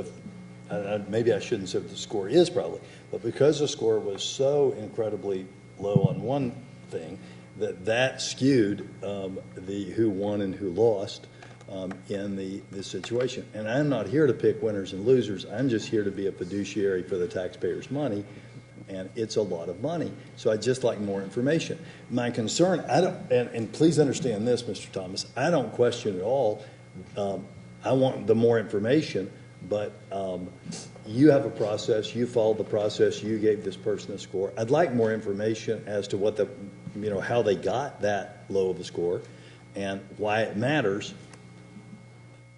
maybe I shouldn't say what the score is probably, but because the score was so incredibly low on one thing, that skewed the who won and who lost in the situation. And I'm not here to pick winners and losers. I'm just here to be a fiduciary for the taxpayers' money, and it's a lot of money. So I'd just like more information. My concern, and please understand this, Mr. Thomas, I don't question at all. I want the more information, but you have a process, you followed the process, you gave this person a score. I'd like more information as to what how they got that low of a score and why it matters.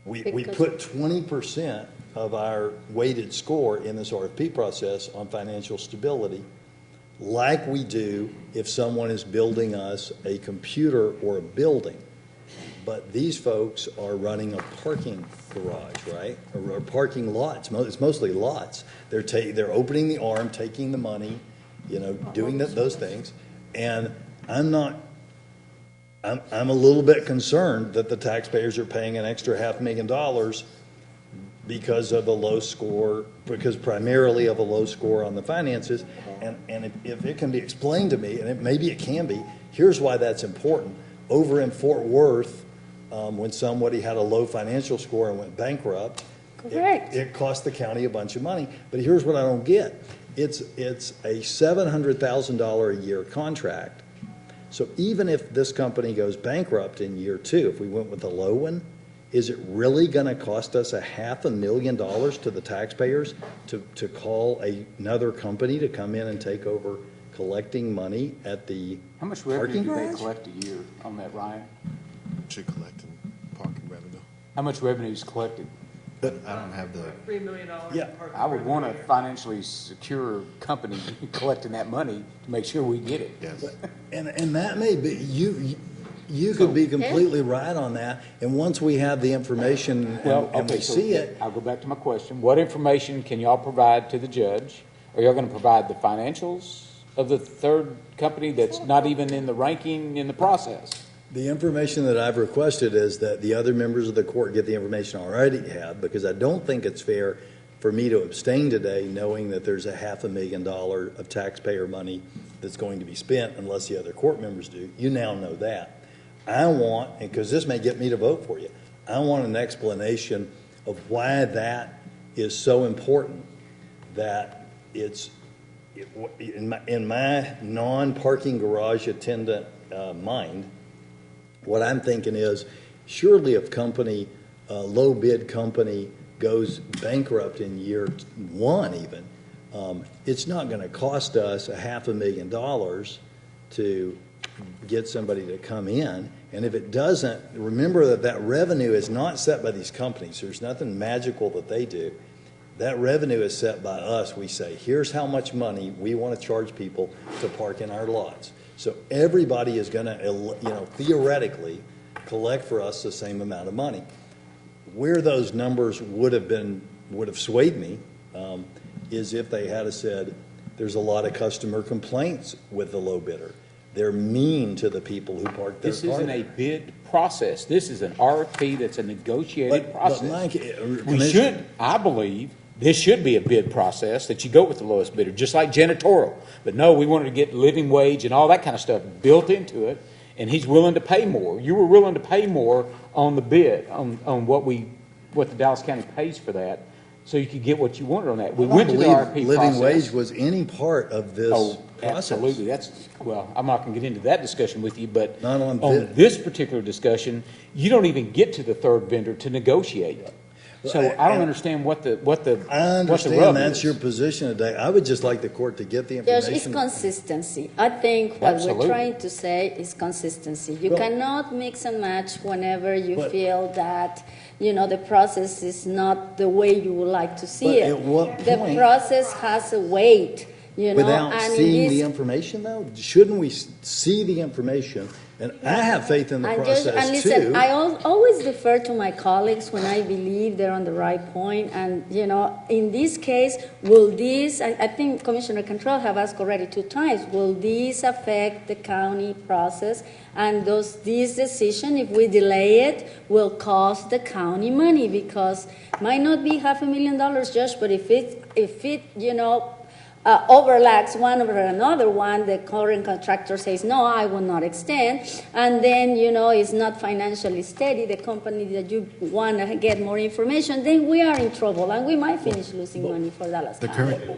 We put 20% of our weighted score in this RFP process on financial stability, like we do if someone is building us a computer or a building. But these folks are running a parking garage, right? Or parking lots. It's mostly lots. They're opening the arm, taking the money, doing those things. And I'm a little bit concerned that the taxpayers are paying an extra $500,000 because of a low score, because primarily of a low score on the finances. And if it can be explained to me, and maybe it can be, here's why that's important. Over in Fort Worth, when somebody had a low financial score and went bankrupt, Correct. it cost the county a bunch of money. But here's what I don't get. It's a $700,000 a year contract. So even if this company goes bankrupt in year 2, if we went with the low one, is it really going to cost us $500,000 to the taxpayers to call another company to come in and take over collecting money at the How much parking revenue do they garage? collect a year on that, Ryan? Should collect in parking revenue. How much revenue is collected? I don't have the, $3 million. Yeah. I would want a financially secure company collecting that money to make sure we get it. yes. And that may be, you could be completely right on that. And once we have the information and we see it, I'll go back to my question. What information can y'all provide to the judge? Are y'all going to provide the financials of the third company that's not even in the ranking in the process? the information that I've requested is that the other members of the court get the information I already have, because I don't think it's fair for me to abstain today, knowing that there's $500,000 of taxpayer money that's going to be spent unless the other court members do. You now know that. I want, and because this may get me to vote for you, I want an explanation of why that is so important, that it's, in my non-parking garage attendant mind, what I'm thinking is, surely if low bid company goes bankrupt in year one even, it's not going to cost us $500,000 to get somebody to come in. And if it doesn't, remember that revenue is not set by these companies. There's nothing magical that they do. That revenue is set by us. We say, here's how much money we want to charge people to park in our lots. So everybody is going to, theoretically collect for us the same amount of money. Where those numbers would have swayed me is if they had said, there's a lot of customer complaints with the low bidder. They're mean to the people who park their car. This isn't a bid process. This is an RFP that's a negotiated process. But Mike, we should, I believe, this should be a bid process that you go with the lowest bidder, just like janitorial. But no, we wanted to get living wage and all that kind of stuff built into it, and he's willing to pay more. You were willing to pay more on the bid, on what the Dallas County pays for that, so you could get what you wanted on that. We went to the RFP process. Living wage was any part of this process. Absolutely. I'm not going to get into that discussion with you, but Not on this particular discussion, you don't even get to the third vendor to negotiate. So I don't understand what the I understand rub that's is. your position today. I would just like the court to get the There's information. consistency. I think what Absolutely. we're trying to say is consistency. You cannot mix and match whenever you feel that, the process is not the way you would like to see But it. at what The point- process has a weight, Without and seeing it the is. information, though? Shouldn't we see the information? And I have faith in the And process, listen, too. I always defer to my colleagues when I believe they're on the right point. And, in this case, will this, I think Commissioner Cantrell have asked already 2 times, will this affect the county process? And this decision, if we delay it, will cost the county money, because might not be $500,000, Judge, but if it overlaps one over another one, the current contractor says, no, I will not extend, and then, it's not financially steady, the company that you want to get more information, then we are in trouble, and we might finish losing money for Dallas County.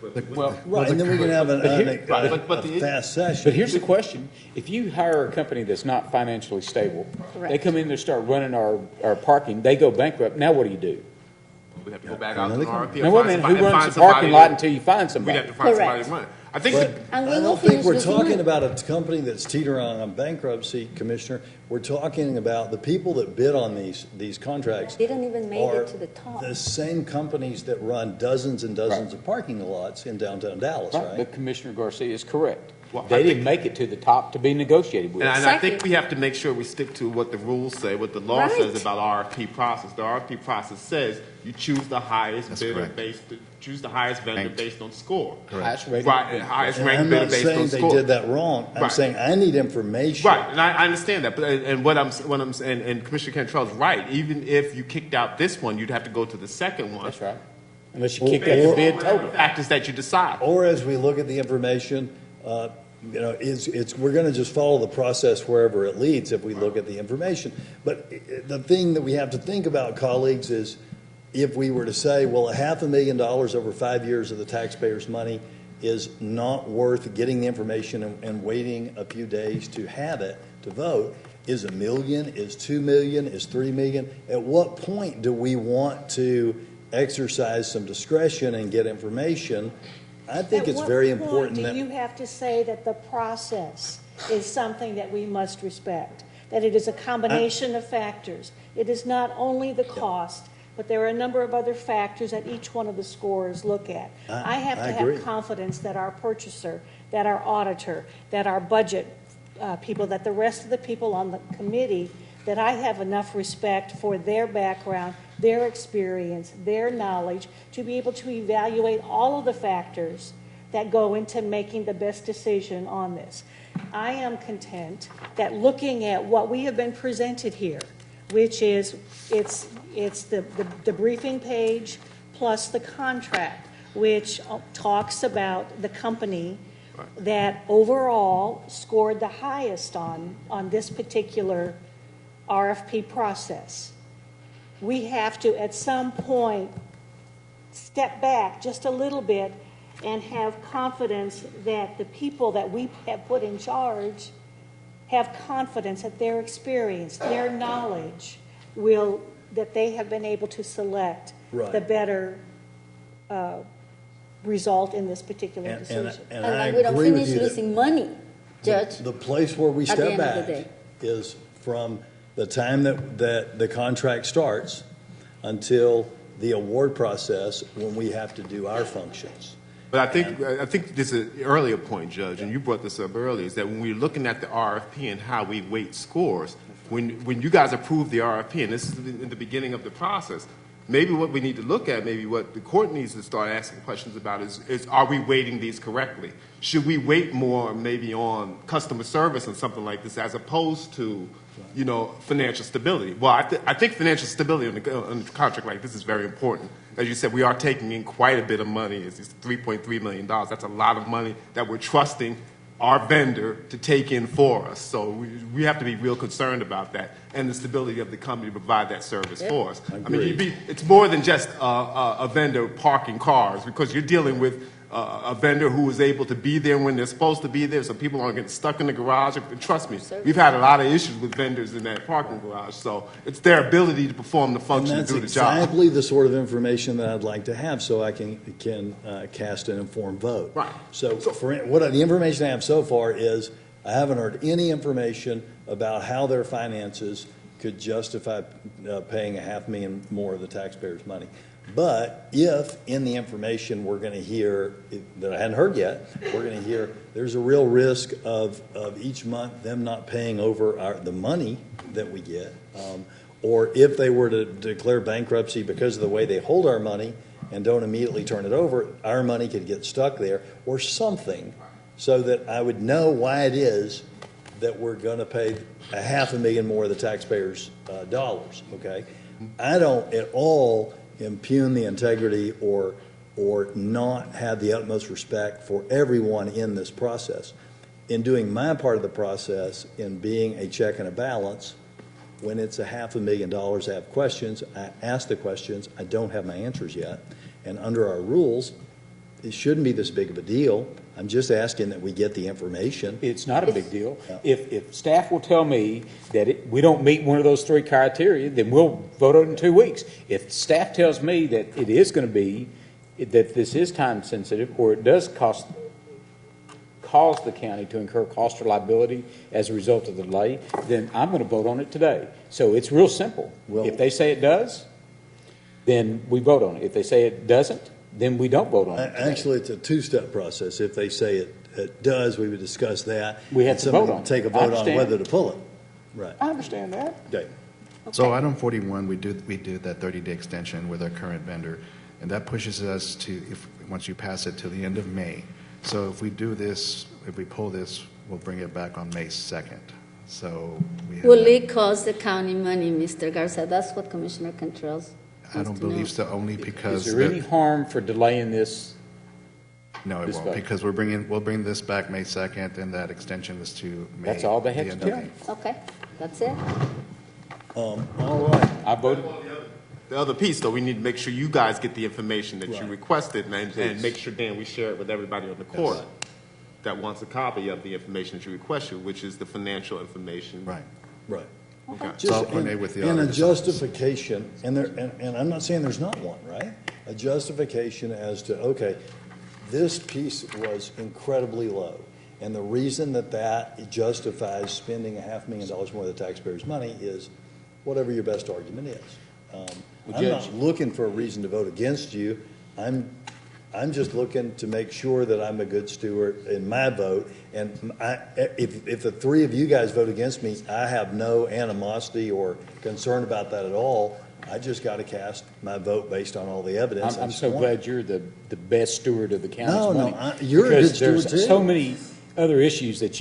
Right, and then we can have a fast session. But here's the question. If you hire a company that's not financially stable, Correct. they come in, they start running our parking, they go bankrupt, now what do? We have to go back out to the RFP. Now, wait a minute, who runs the parking lot until you find We somebody? have to find somebody Correct. to run. I think But And we I will don't think finish we're losing talking money. about a company that's teetering on bankruptcy, Commissioner. We're talking about the people that bid on these contracts Didn't even make are it to the top. the same companies that run dozens and dozens of parking lots in downtown Dallas, Right, right? but Commissioner Garcia is correct. Well, I They didn't think- make it to the top to be negotiated with. And I Exactly. think we have to make sure we stick to what the rules say, what the law Right. says about RFP process. The RFP process says you choose the highest That's bidder correct. choose the highest vendor Ranked. based on score. Highest rated. Right, highest And ranked I'm bidder not based on saying they score. did that wrong. I'm Right. saying I need information. Right, and I understand that, but and what I'm saying, and Commissioner Cantrell's right. Even if you kicked out this one, you'd have to go to the second one. That's right. Unless you kick out the bid total. Factors that you decide. Or as we look at the information, we're going to just follow the process wherever it leads if we look at the information. But the thing that we have to think about, colleagues, is if we were to say, well, $500,000 over 5 years of the taxpayers' money is not worth getting the information and waiting a few days to have it, to vote, is $1 million, is $2 million, is $3 million? At what point do we want to exercise some discretion and get information? I think it's very important At what that. point do you have to say that the process is something that we must respect? That it is a combination of factors? It is not only the cost, but there are a number of other factors that each one of the scorers look at. I have to agree. have confidence that our purchaser, that our auditor, that our budget people, that the rest of the people on the committee, that I have enough respect for their background, their experience, their knowledge, to be able to evaluate all of the factors that go into making the best decision on this. I am content that looking at what we have been presented here, which is it's the briefing page plus the contract, which talks about the company that overall scored the highest on this particular RFP process. We have to, at some point, step back just a little bit and have confidence that the people that we have put in charge have confidence that their experience, their knowledge that they have been able to select the better result in this particular decision. And And I then we don't agree with finish you that losing money, Judge. the place where we At the step end of back the day. is from the time that the contract starts until the award process when we have to do our functions. But I think this is an earlier point, Judge, and you brought this up earlier, is that when we're looking at the RFP and how we weight scores, when you guys approve the RFP, and this is in the beginning of the process, maybe what we need to look at, maybe what the court needs to start asking questions about is are we weighting these correctly? Should we weight more maybe on customer service and something like this as opposed to, financial stability? Well, I think financial stability on a contract like this is very important. As you said, we are taking in quite a bit of money. It's $3.3 million. That's a lot of money that we're trusting our vendor to take in for us. So we have to be real concerned about that and the stability of the company to provide that service for us. I mean, it's more than just a vendor parking cars, because you're dealing with a vendor who is able to be there when they're supposed to be there, so people aren't getting stuck in the garage. Trust me, we've had a lot of issues with vendors in that parking garage. So it's their ability to perform the function and do the job. That's exactly the sort of information that I'd like to have so I can cast an informed vote. Right. So the information I have so far is I haven't heard any information about how their finances could justify paying $500,000 more of the taxpayers' money. But if in the information we're going to hear, that I hadn't heard yet, we're going to hear there's a real risk of each month them not paying over the money that we get, or if they were to declare bankruptcy because of the way they hold our money and don't immediately turn it over, our money could get stuck there or something, so that I would know why it is that we're going to pay $500,000 more of the taxpayers' dollars, okay? I don't at all impugn the integrity or not have the utmost respect for everyone in this process. In doing my part of the process, in being a check and a balance, when it's $500,000, I have questions, I ask the questions, I don't have my answers yet, and under our rules, it shouldn't be this big of a deal. I'm just asking that we get the information. It's not a big deal. If staff will tell me that we don't meet one of those three criteria, then we'll vote on it in 2 weeks. If staff tells me that it is going to be, that this is time sensitive, or it does cause the county to incur cost or liability as a result of the delay, then I'm going to vote on it today. So it's real simple. If they say it does, then we vote on it. If they say it doesn't, then we don't vote on it. Actually, it's a two-step process. If they say it does, we would discuss that. We have to vote on it. Take a vote on whether to pull it. Right. I understand that. Okay. So item 41, we do that 30-day extension with our current vendor, and that pushes us to, once you pass it, to the end of May. So if we do this, if we pull this, we'll bring it back on May 2nd. So we have Will it cost the county money, Mr. Garza? That's what Commissioner Cantrell. I don't believe so, only because Is there any harm for delaying this? No, it won't, because we'll bring this back May 2nd, and that extension is to May. That's all they have to tell me. Okay, that's it. All right. I voted. The other piece, though, we need to make sure you guys get the information that you requested, and make sure, Dan, we share it with everybody on the court that wants a copy of the information that you requested, which is the financial information. Right. Okay. Just with the and a auditor's justification, and I'm not saying there's not one, right? A justification as to, okay, this piece was incredibly low, and the reason that justifies spending $500,000 more of the taxpayers' money is whatever your best argument is. I'm not looking for a reason to vote against you. I'm just looking to make sure that I'm a good steward in my vote. And if the three of you guys vote against me, I have no animosity or concern about that at all. I just got to cast my vote based on all the evidence. I'm so glad you're the best steward of the county's money. No, you're a good steward too. There's so many other issues that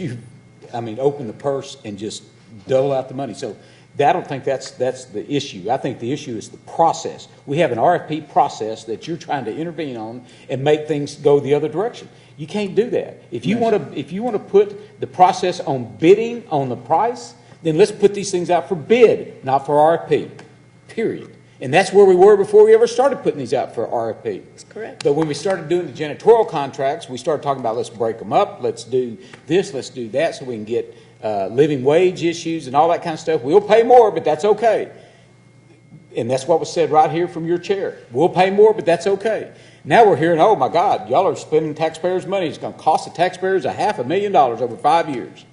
open the purse and just dole out the money. So I don't think that's the issue. I think the issue is the process. We have an RFP process that you're trying to intervene on and make things go the other direction. You can't do that. If you want to put the process on bidding on the price, then let's put these things out for bid, not for RFP, period. And that's where we were before we ever started putting these out for RFP. That's correct. But when we started doing the janitorial contracts, we started talking about let's break them up, let's do this, let's do that, so we can get living wage issues and all that kind of stuff. We'll pay more, but that's okay. And that's what was said right here from your chair. We'll pay more, but that's okay. Now we're hearing, oh my God, y'all are spending taxpayers' money. It's going to cost the taxpayers $500,000 over 5 years.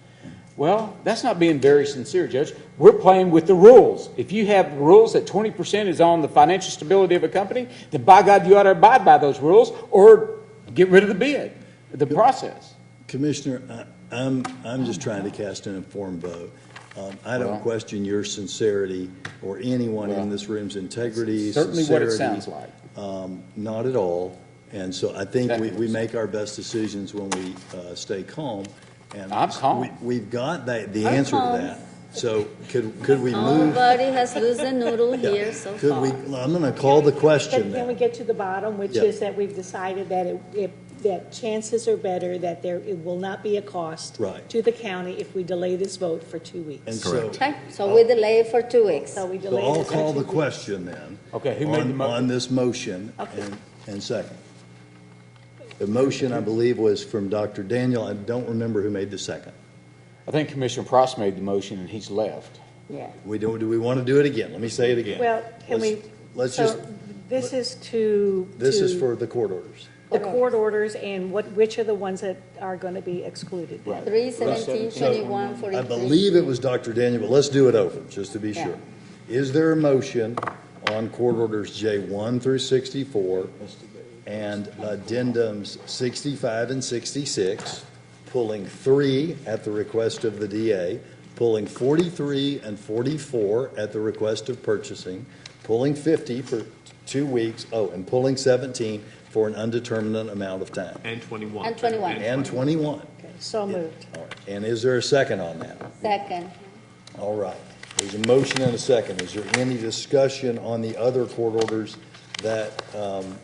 Well, that's not being very sincere, Judge. We're playing with the rules. If you have rules that 20% is on the financial stability of a company, then by God, you ought to abide by those rules or get rid of the bid, the process. Commissioner, I'm just trying to cast an informed vote. I don't question your sincerity or anyone in this room's integrity, certainly sincerity. What it sounds like. Not at all. And so I think we make our best decisions when we stay calm. And I'm calm. We've got the answer to that. So could we move? Nobody has lost a noodle here so Could far. we? I'm going to call the question Can we then. get to the bottom, which Yeah. is that we've decided that that chances are better that it will not be a cost Right. to the county if we delay this vote for 2 weeks. And so, Okay, so we delay it for 2 weeks. So we so delay I'll this for call 2 the weeks. question then. Okay, who made the motion? On this motion Okay. and second. The motion, I believe, was from Dr. Daniel. I don't remember who made the second. I think Commissioner Price made the motion and he's left. Yeah. Do we want to do it again? Let me say it again. Well, can we? Let's so just, This is to. this is to for the court orders. the court orders and which are the ones that are going to be excluded. Right. 3, 17, 21, I 43. believe it was Dr. Daniel, but let's do it over, just to be Yeah. sure. Is there a motion on court orders J1 through 64 and addendums 65 and 66, pulling 3 at the request of the DA, pulling 43 and 44 at the request of purchasing, pulling 50 for 2 weeks, and pulling 17 for an undetermined amount of time, And 21. And 21. and 21. Okay, so moved. All right. And is there a second on that? Second. All right. There's a motion and a second. Is there any discussion on the other court orders that,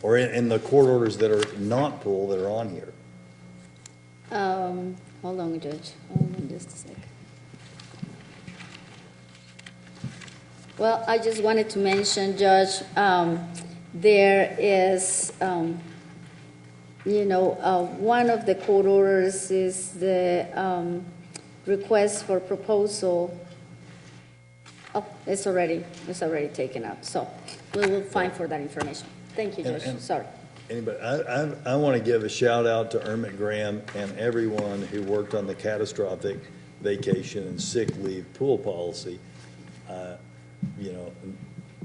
or in the court orders that are not pulled that are on here? Hold on, Judge. Hold on just a second. Well, I just wanted to mention, Judge, there is, one of the court orders is the request for proposal. Oh, it's already taken up, so we will find for that information. Thank you, Judge. Sorry. Anybody? I want to give a shout out to Ermit Graham and everyone who worked on the catastrophic vacation and sick leave pool policy.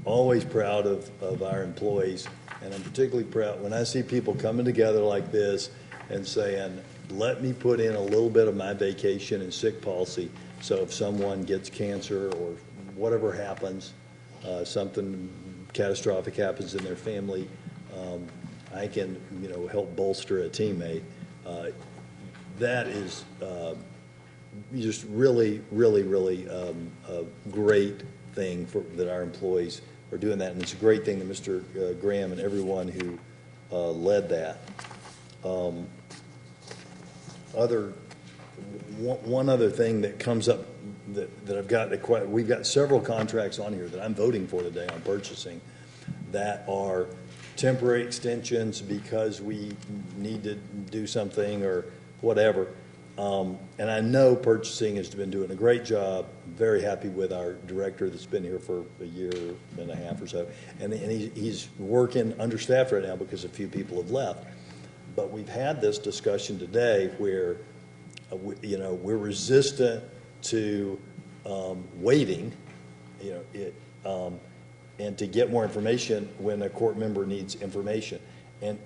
Always proud of our employees, and I'm particularly proud when I see people coming together like this and saying, let me put in a little bit of my vacation and sick policy, so if someone gets cancer or whatever happens, something catastrophic happens in their family, I can, help bolster a teammate. That is just really, really, really a great thing that our employees are doing that, and it's a great thing that Mr. Graham and everyone who led that. One other thing that comes up that I've got, we've got several contracts on here that I'm voting for today on purchasing that are temporary extensions because we need to do something or whatever. And I know purchasing has been doing a great job. I'm very happy with our director that's been here for a year and a half or so. And he's working understaffed right now because a few people have left. But we've had this discussion today where, we're resistant to waiting, and to get more information when a court member needs information. And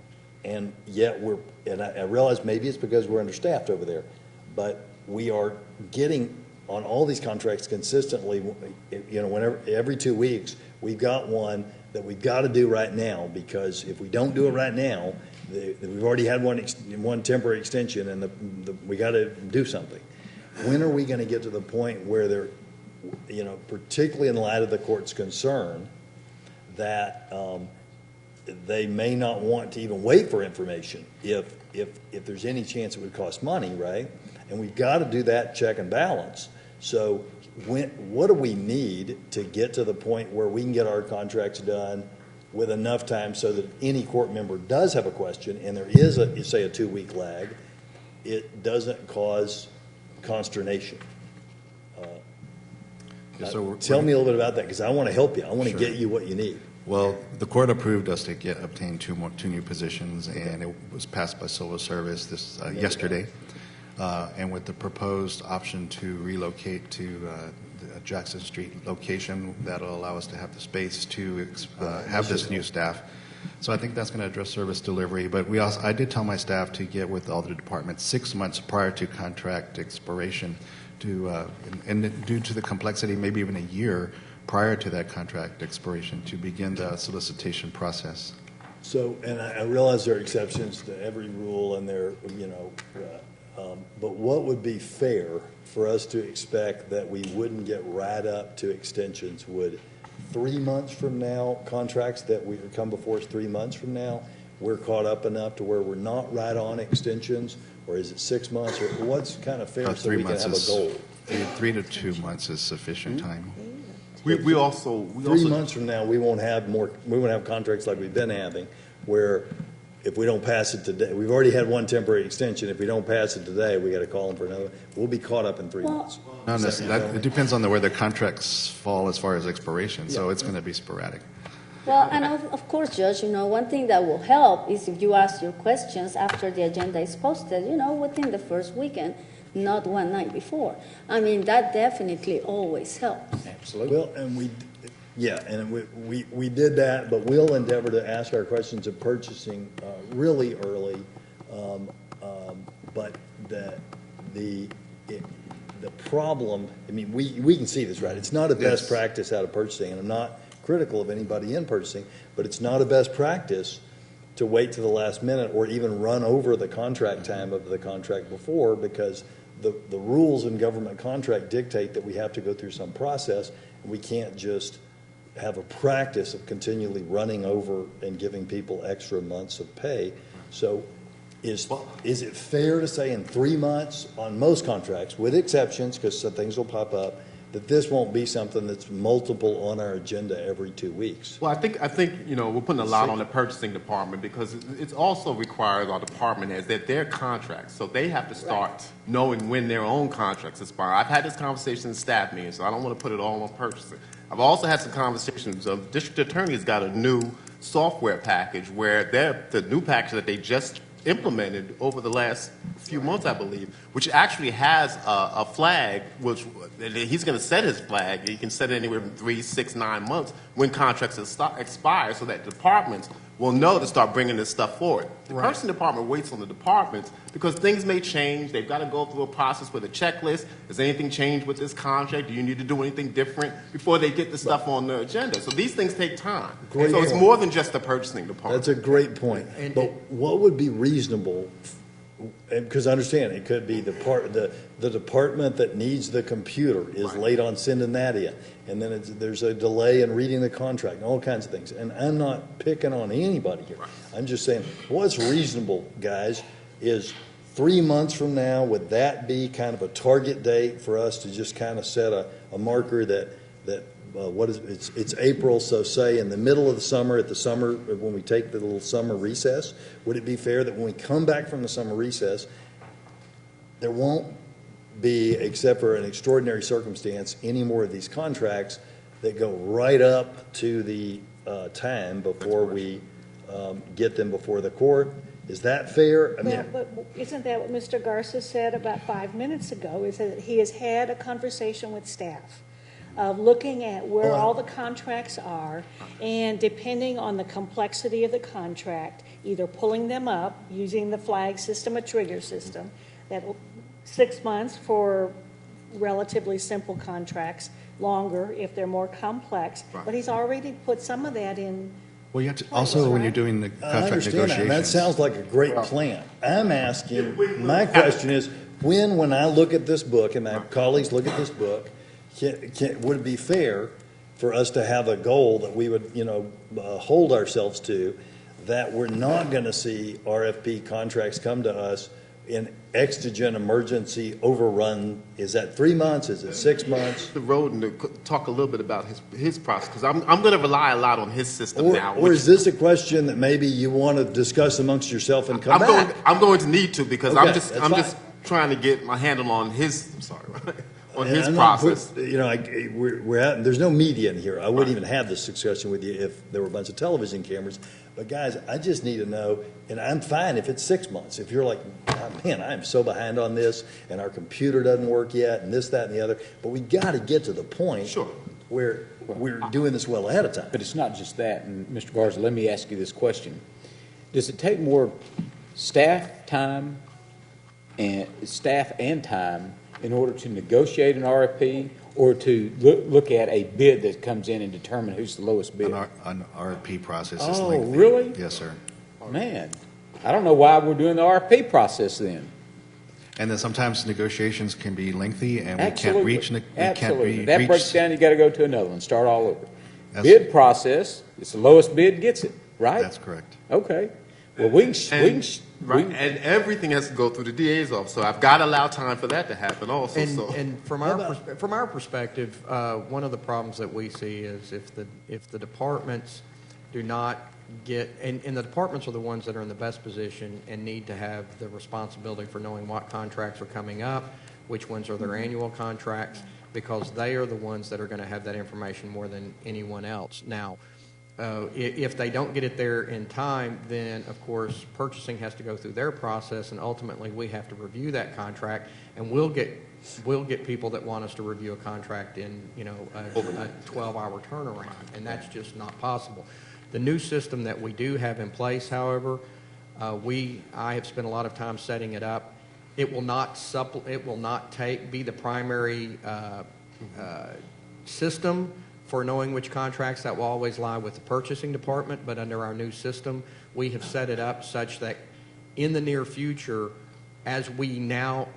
yet I realize maybe it's because we're understaffed over there, but we are getting on all these contracts consistently, whenever, every 2 weeks, we've got one that we've got to do right now, because if we don't do it right now, we've already had one temporary extension, and we got to do something. When are we going to get to the point where particularly in light of the court's concern that they may not want to even wait for information if there's any chance it would cost money, right? And we've got to do that check and balance. So what do we need to get to the point where we can get our contracts done with enough time so that any court member does have a question and there is, say, a 2-week lag, it doesn't cause consternation? So tell me a little bit about that, because I want to help you. I want to Sure. get you what you need. Well, the court approved us to obtain two new positions, and it was passed by Civil Service yesterday. And with the proposed option to relocate to the Jackson Street location, that'll allow us to have the space to have this new staff. So I think that's going to address service delivery. But I did tell my staff to get with all the departments 6 months prior to contract expiration, and due to the complexity, maybe even a year prior to that contract expiration, to begin the solicitation process. So, and I realize there are exceptions to every rule, and but what would be fair for us to expect that we wouldn't get right up to extensions? Would 3 months from now, contracts that we come before us 3 months from now, we're caught up enough to where we're not right on extensions, or is it 6 months, or what's kind of fair so we can have a goal? 3 to 2 months is sufficient time. We also 3 months from now, we won't have contracts like we've been having, where if we don't pass it today, we've already had one temporary extension. If we don't pass it today, we got to call them for another. We'll be caught up in 3 months. No, it depends on where the contracts fall as far as expiration, so it's going to be sporadic. Well, and of course, Judge, one thing that will help is if you ask your questions after the agenda is posted, within the first weekend, not one night before. I mean, that definitely always helps. Absolutely. Well, and we did that, but we'll endeavor to ask our questions of purchasing really early. But the problem, I mean, we can see this, right? It's not a best practice out of purchasing, and I'm not critical of anybody in purchasing, but it's not a best practice to wait to the last minute or even run over the contract time of the contract before, because the rules in government contract dictate that we have to go through some process, and we can't just have a practice of continually running over and giving people extra months of pay. So is it fair to say in 3 months on most contracts, with exceptions, because some things will pop up, that this won't be something that's multiple on our agenda every 2 weeks? Well, I think we're putting a lot on the purchasing department, because it also requires our department heads that their contracts, so they have to start knowing when their own contracts expire. I've had this conversation in staff meetings, so I don't want to put it all on purchasing. I've also had some conversations of district attorneys got a new software package where the new package that they just implemented over the last few months, I believe, which actually has a flag, which he's going to set his flag. He can set it anywhere from 3, 6, 9 months when contracts expire, so that departments will know to start bringing this stuff forward. The purchasing department waits on the departments because things may change. They've got to go through a process with a checklist. Has anything changed with this contract? Do you need to do anything different before they get the stuff on the agenda? So these things take time. So it's more than just the purchasing department. That's a great point. But what would be reasonable? Because I understand it could be the department that needs the computer is late on sending that in, and then there's a delay in reading the contract and all kinds of things. And I'm not picking on anybody here. I'm just saying what's reasonable, guys, is 3 months from now. Would that be kind of a target date for us to just kind of set a marker that what is it's April, so say in the middle of the summer, when we take the little summer recess, would it be fair that when we come back from the summer recess, there won't be, except for an extraordinary circumstance, any more of these contracts that go right up to the time before we get them before the court? Is that fair? But isn't that what Mr. Garza said about 5 minutes ago, is that he has had a conversation with staff of looking at where all the contracts are, and depending on the complexity of the contract, either pulling them up using the flag system, a trigger system, that 6 months for relatively simple contracts, longer if they're more complex. But he's already put some of that in. Well, you have to also, when you're doing the contract negotiations. That sounds like a great plan. I'm asking, my question is, when I look at this book and my colleagues look at this book, would it be fair for us to have a goal that we would, hold ourselves to, that we're not going to see RFP contracts come to us in exigent emergency overrun? Is that 3 months? Is it 6 months? The road and talk a little bit about his process, because I'm going to rely a lot on his system now. Or is this a question that maybe you want to discuss amongst yourself and come back? I'm going to need to, because Okay, I'm just trying to get my handle on his. I'm sorry, on And his I'm not process. there's no media in here. I wouldn't even have this discussion with you if there were a bunch of television cameras. But guys, I just need to know, and I'm fine if it's 6 months. If you're like, oh, man, I'm so behind on this, and our computer doesn't work yet, and this, that, and the other. But we got to get to the point where we're doing this well ahead of time. But it's not just that. And Mr. Garza, let me ask you this question. Does it take more staff and time in order to negotiate an RFP, or to look at a bid that comes in and determine who's the lowest bid? An RFP process is Oh, lengthy. really? Yes, sir. Man, I don't know why we're doing the RFP process then. And then sometimes negotiations can be lengthy, and we Absolutely. can't reach. Absolutely. That breaks down. You got to go to another one, start all over. Bid process. It's the lowest bid gets it, right? That's correct. Okay. Well, And everything has to go through the DA's office, so I've got to allow time for that to happen also. And from our perspective, one of the problems that we see is if the departments do not get, and the departments are the ones that are in the best position and need to have the responsibility for knowing what contracts are coming up, which ones are their annual contracts, because they are the ones that are going to have that information more than anyone else. Now, if they don't get it there in time, then of course purchasing has to go through their process, and ultimately we have to review that contract, and we'll get people that want us to review a contract in a 12-hour turnaround, and that's just not possible. The new system that we do have in place, however, I have spent a lot of time setting it up. It will not be the primary system for knowing which contracts. That will always lie with the purchasing department, but under our new system, we have set it up such that in the near future, as we now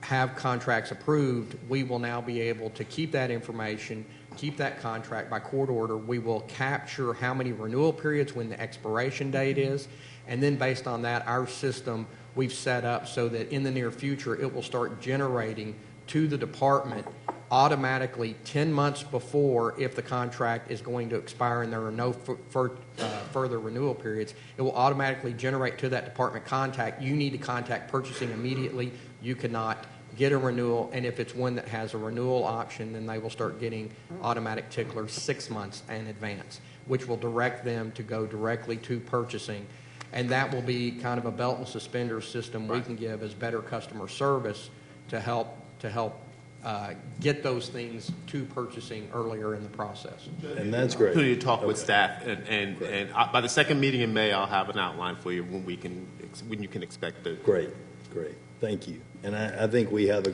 have contracts approved, we will now be able to keep that information, keep that contract by court order. We will capture how many renewal periods, when the expiration date is, and then based on that, our system we've set up so that in the near future, it will start generating to the department automatically 10 months before, if the contract is going to expire and there are no further renewal periods, it will automatically generate to that department contact. You need to contact purchasing immediately. You cannot get a renewal, and if it's one that has a renewal option, then they will start getting automatic ticklers 6 months in advance, which will direct them to go directly to purchasing. And that will be kind of a belt and suspenders system we can give as better customer service to help get those things to purchasing earlier in the process. And that's great. To talk with staff, and by the second meeting in May, I'll have an outline for you when you can expect it. Great. Thank you. And I think we have a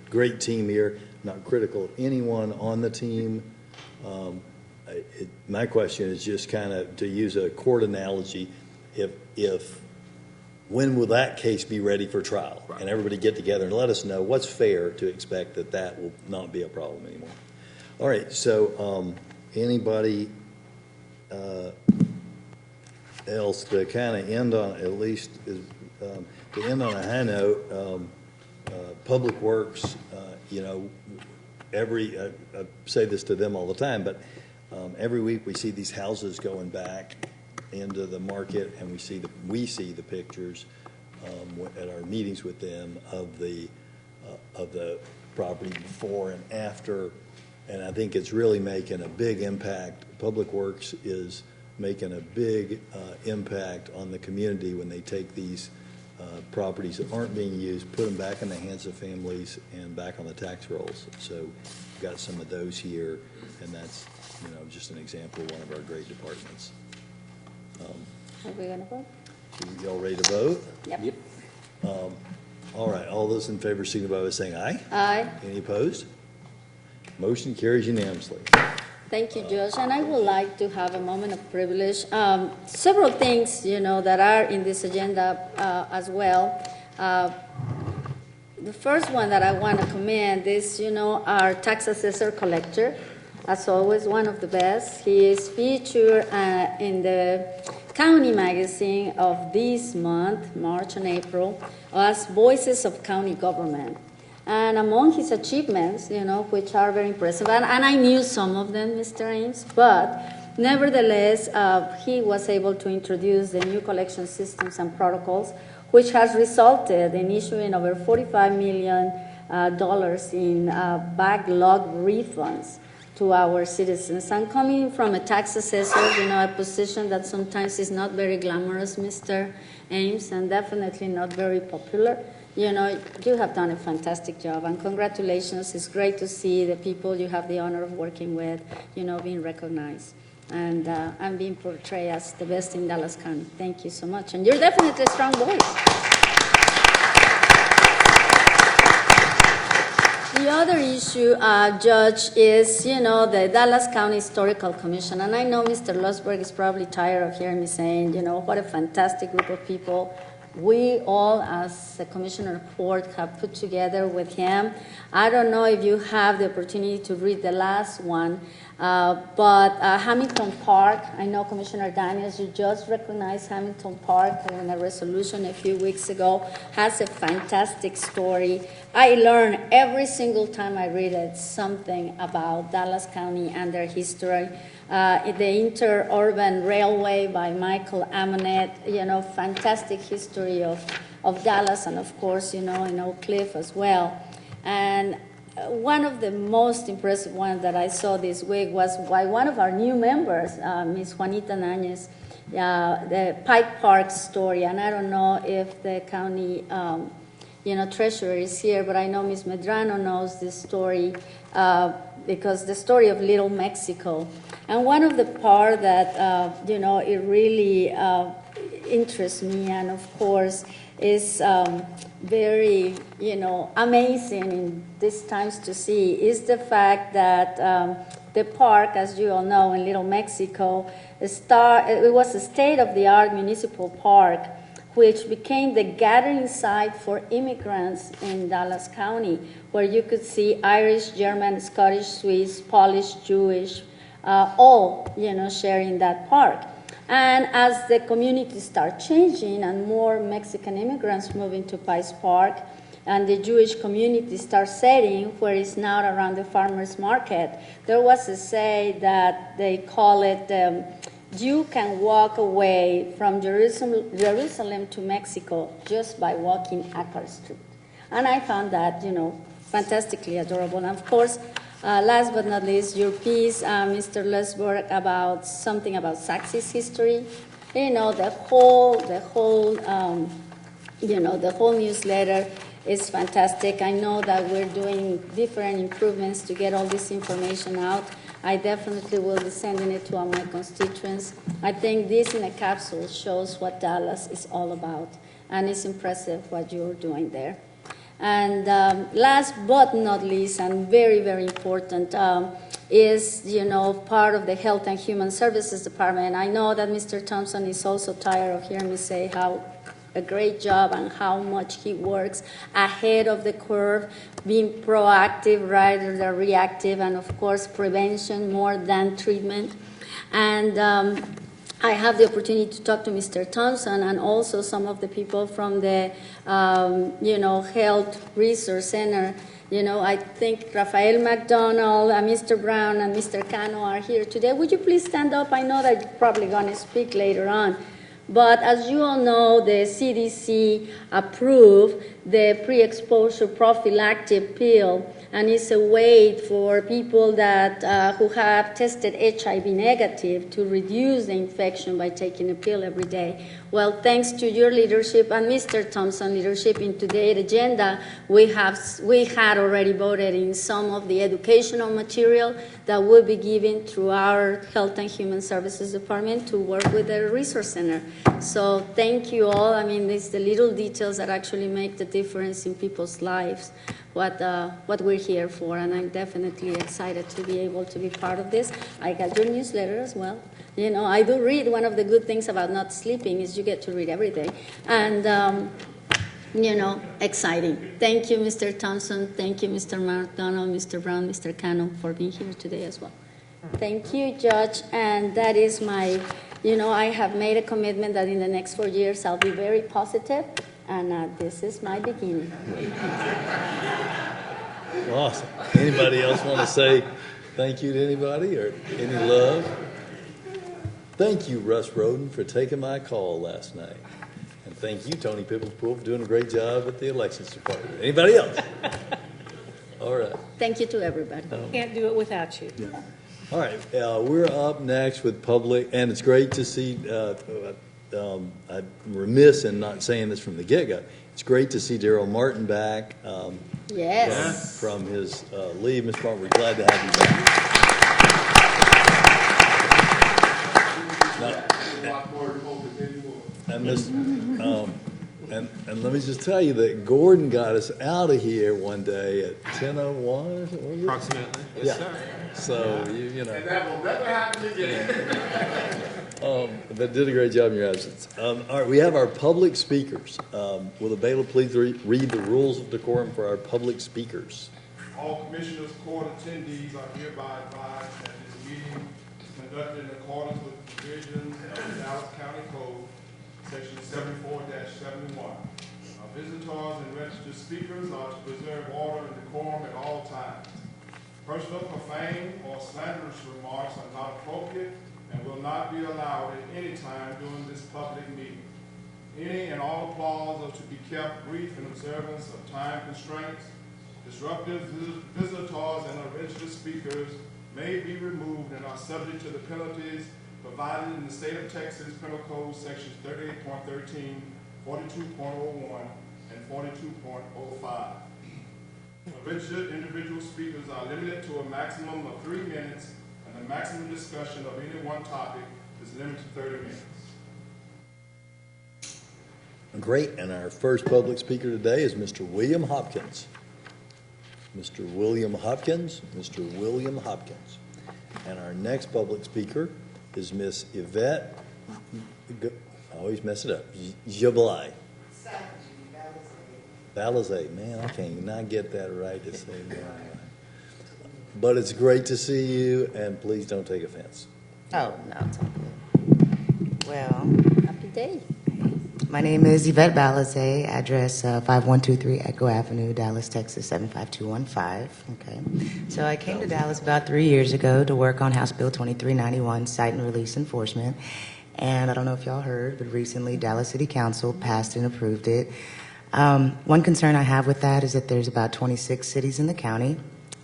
great team here. Not critical of anyone on the team. My question is just kind of to use a court analogy. When will that case be ready for trial? Right. And everybody get together and let us know what's fair to expect that will not be a problem anymore. All right, so anybody else to kind of end on, at least to end on a high note, Public Works, I say this to them all the time, but every week we see these houses going back into the market, and we see the pictures at our meetings with them of the property before and after, and I think it's really making a big impact. Public Works is making a big impact on the community when they take these properties that aren't being used, put them back in the hands of families and back on the tax rolls. So we've got some of those here, and that's just an example of one of our great departments. Are we going to vote? Y'all ready to vote? Yep. All right, all those in favor signify by saying aye. Aye. Any opposed? Motion carries unanimously. Thank you, Judge. And I would like to have a moment of privilege. Several things, that are in this agenda as well. The first one that I want to commend is, our tax assessor collector. As always, one of the best. He is featured in the county magazine of this month, March and April, as Voices of County Government. And among his achievements, which are very impressive, and I knew some of them, Mr. Ames, but nevertheless, he was able to introduce the new collection systems and protocols, which has resulted in issuing over $45 million in backlog refunds to our citizens. And coming from a tax assessor, a position that sometimes is not very glamorous, Mr. Ames, and definitely not very popular, you have done a fantastic job. And congratulations. It's great to see the people you have the honor of working with, being recognized and being portrayed as the best in Dallas County. Thank you so much. And you're definitely a strong voice. The other issue, Judge, is, the Dallas County Historical Commission. And I know Mr. Lusberg is probably tired of hearing me saying, what a fantastic group of people we all, as the Commissioner Court, have put together with him. I don't know if you have the opportunity to read the last one, but Hamilton Park, I know Commissioner Daniels, you just recognized Hamilton Park in a resolution a few weeks ago, has a fantastic story. I learn every single time I read it something about Dallas County and their history. The Interurban Railway by Michael Amonet, fantastic history of Dallas, and of course, in Oak Cliff as well. And one of the most impressive ones that I saw this week was by one of our new members, Ms. Juanita Nañez, the Pike Park story. And I don't know if the county treasurer is here, but I know Ms. Medrano knows this story because the story of Little Mexico. And one of the part that, it really interests me, and of course is very, amazing in these times to see, is the fact that the park, as you all know, in Little Mexico, it was a state-of-the-art municipal park which became the gathering site for immigrants in Dallas County, where you could see Irish, German, Scottish, Swiss, Polish, Jewish, all, sharing that park. And as the community started changing and more Mexican immigrants moved into Pike Park, and the Jewish community started setting where it's now around the farmers market, there was a say that they call it, you can walk away from Jerusalem to Mexico just by walking Acker Street. And I found that, fantastically adorable. And of course, last but not least, your piece, Mr. Lusberg, about something about Saxe's history. The whole newsletter is fantastic. I know that we're doing different improvements to get all this information out. I definitely will be sending it to all my constituents. I think this in a capsule shows what Dallas is all about, and it's impressive what you're doing there. And last but not least, and very, very important, is, part of the Health and Human Services Department. I know that Mr. Thompson is also tired of hearing me say how a great job and how much he works ahead of the curve, being proactive rather than reactive, and of course prevention more than treatment. And I have the opportunity to talk to Mr. Thompson and also some of the people from the Health Resource Center. I think Rafael McDonald, Mr. Brown, and Mr. Cano are here today. Would you please stand up? I know that you're probably going to speak later on. But as you all know, the CDC approved the pre-exposure prophylactic pill, and it's a way for people that who have tested HIV negative to reduce the infection by taking a pill every day. Well, thanks to your leadership and Mr. Thompson's leadership in today's agenda, we had already voted in some of the educational material that will be given through our Health and Human Services Department to work with the Resource Center. So thank you all. I mean, it's the little details that actually make the difference in people's lives, what we're here for, and I'm definitely excited to be able to be part of this. I got your newsletter as well. I do read. One of the good things about not sleeping is you get to read everything. And exciting. Thank you, Mr. Thompson. Thank you, Mr. McDonald, Mr. Brown, Mr. Cano, for being here today as well. Thank you, Judge. And that is my, I have made a commitment that in the next 4 years I'll be very positive, and this is my beginning. Awesome. Anybody else want to say thank you to anybody or any love? Thank you, Russ Roden, for taking my call last night. And thank you, Tony Pipples-Poole, for doing a great job at the elections department. Anybody else? All right. Thank you to everybody. Can't do it without you. Yeah. All right. We're up next with public, and it's great to see, I'm remiss in not saying this from the get-go. It's great to see Daryl Martin back yes. from his leave. Mr. Martin, we're glad to have you back. And let me just tell you that Gordon got us out of here one day at 10:01. Approximately. Yes, sir. So, you know. And that will never happen again. But did a great job in your absence. All right, we have our public speakers. Will the bailiff please read the rules of decorum for our public speakers? All Commissioners Court attendees are hereby advised that this meeting is conducted in accordance with the provisions of the Dallas County Code, Section 74-71. Visitors and registered speakers are to preserve order and decorum at all times. Personal profane or slanderous remarks are not appropriate and will not be allowed at any time during this public meeting. Any and all applause are to be kept brief in observance of time constraints. Disruptive visitors and unregistered speakers may be removed and are subject to the penalties provided in the State of Texas Penal Code Sections 38.13, 42.01, and 42.05. Registered individual speakers are limited to a maximum of 3 minutes, and the maximum discussion of any one topic is limited to 30 minutes. Great, and our first public speaker today is Mr. William Hopkins. Mr. William Hopkins, Mr. William Hopkins. And our next public speaker is Miss Yvette, I always mess it up, Jablai. Balizé, man, I can't not get that right to say that. But it's great to see you, and please don't take offense. Oh, no, it's all good. Well, happy day. My name is Yvette Balizé, address 5123 Echo Avenue, Dallas, Texas 75215. Okay. So I came to Dallas about 3 years ago to work on House Bill 2391, Cite and Release Enforcement. And I don't know if y'all heard, but recently Dallas City Council passed and approved it. One concern I have with that is that there's about 26 cities in the county,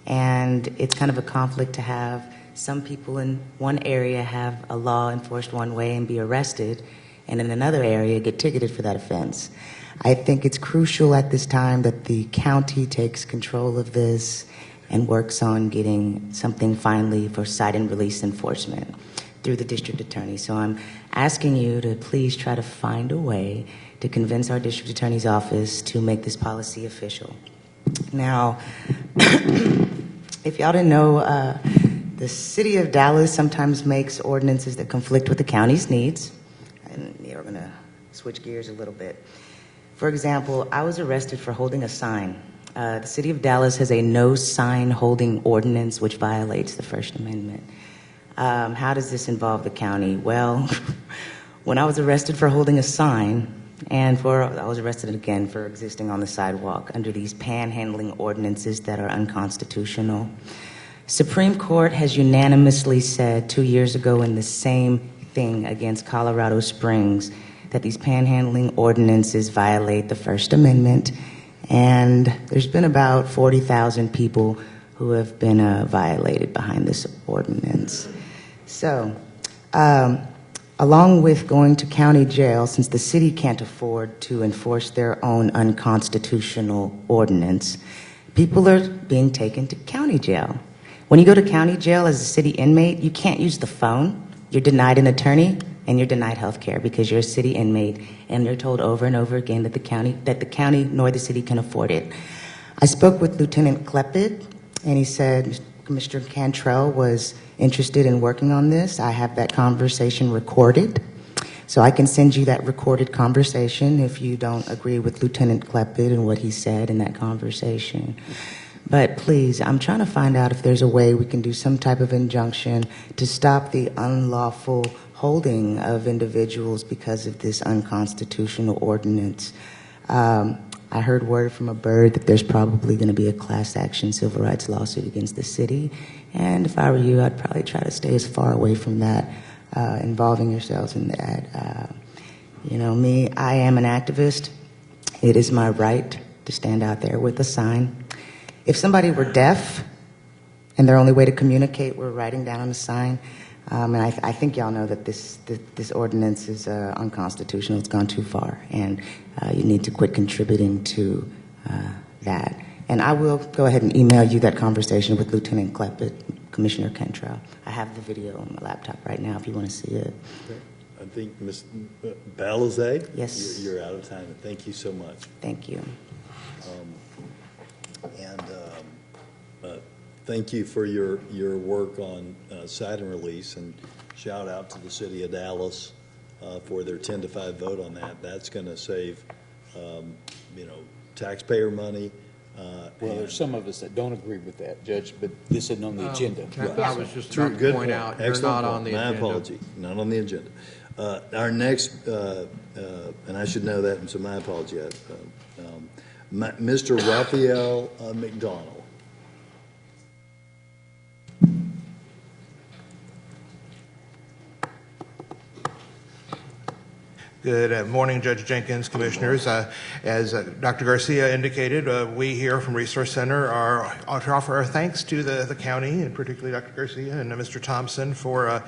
and it's kind of a conflict to have some people in one area have a law enforced one way and be arrested, and in another area get ticketed for that offense. I think it's crucial at this time that the county takes control of this and works on getting something finally for cite and release enforcement through the district attorney. So I'm asking you to please try to find a way to convince our district attorney's office to make this policy official. Now, if y'all didn't know, the city of Dallas sometimes makes ordinances that conflict with the county's needs. And we're going to switch gears a little bit. For example, I was arrested for holding a sign. The city of Dallas has a no sign holding ordinance which violates the First Amendment. How does this involve the county? Well, when I was arrested for holding a sign, and I was arrested again for existing on the sidewalk under these panhandling ordinances that are unconstitutional. Supreme Court has unanimously said 2 years ago in the same thing against Colorado Springs that these panhandling ordinances violate the First Amendment, and there's been about 40,000 people who have been violated behind this ordinance. So, along with going to county jail, since the city can't afford to enforce their own unconstitutional ordinance, people are being taken to county jail. When you go to county jail as a city inmate, you can't use the phone. You're denied an attorney, and you're denied health care because you're a city inmate, and you're told over and over again that the county nor the city can afford it. I spoke with Lieutenant Klepid, and he said Commissioner Cantrell was interested in working on this. I have that conversation recorded. So I can send you that recorded conversation if you don't agree with Lieutenant Klepid and what he said in that conversation. But please, I'm trying to find out if there's a way we can do some type of injunction to stop the unlawful holding of individuals because of this unconstitutional ordinance. I heard word from a bird that there's probably going to be a class action civil rights lawsuit against the city. And if I were you, I'd probably try to stay as far away from that, involving yourselves in that. You know, me, I am an activist. It is my right to stand out there with a sign. If somebody were deaf and their only way to communicate were writing down on a sign, and I think y'all know that this ordinance is unconstitutional. It's gone too far, and you need to quit contributing to that. And I will go ahead and email you that conversation with Lieutenant Klepid, Commissioner Cantrell. I have the video on my laptop right now if you want to see it. Okay. I think Ms. Balizé, yes, you're out of time. Thank you so much. Thank you. Thank you for your work on Saturn release, and shout out to the city of Dallas for their 10-5 vote on that. That's going to save, taxpayer money. Well, there's some of us that don't agree with that, Judge, but this isn't on the agenda. I was just about to point out, you're not on the agenda. My apology, not on the agenda. Our next, and I should know that, so my apology. Mr. Raphael McDonald. Good morning, Judge Jenkins, Commissioners. As Dr. Garcia indicated, we here from Resource Center are to offer our thanks to the county, and particularly Dr. Garcia and Mr. Thompson for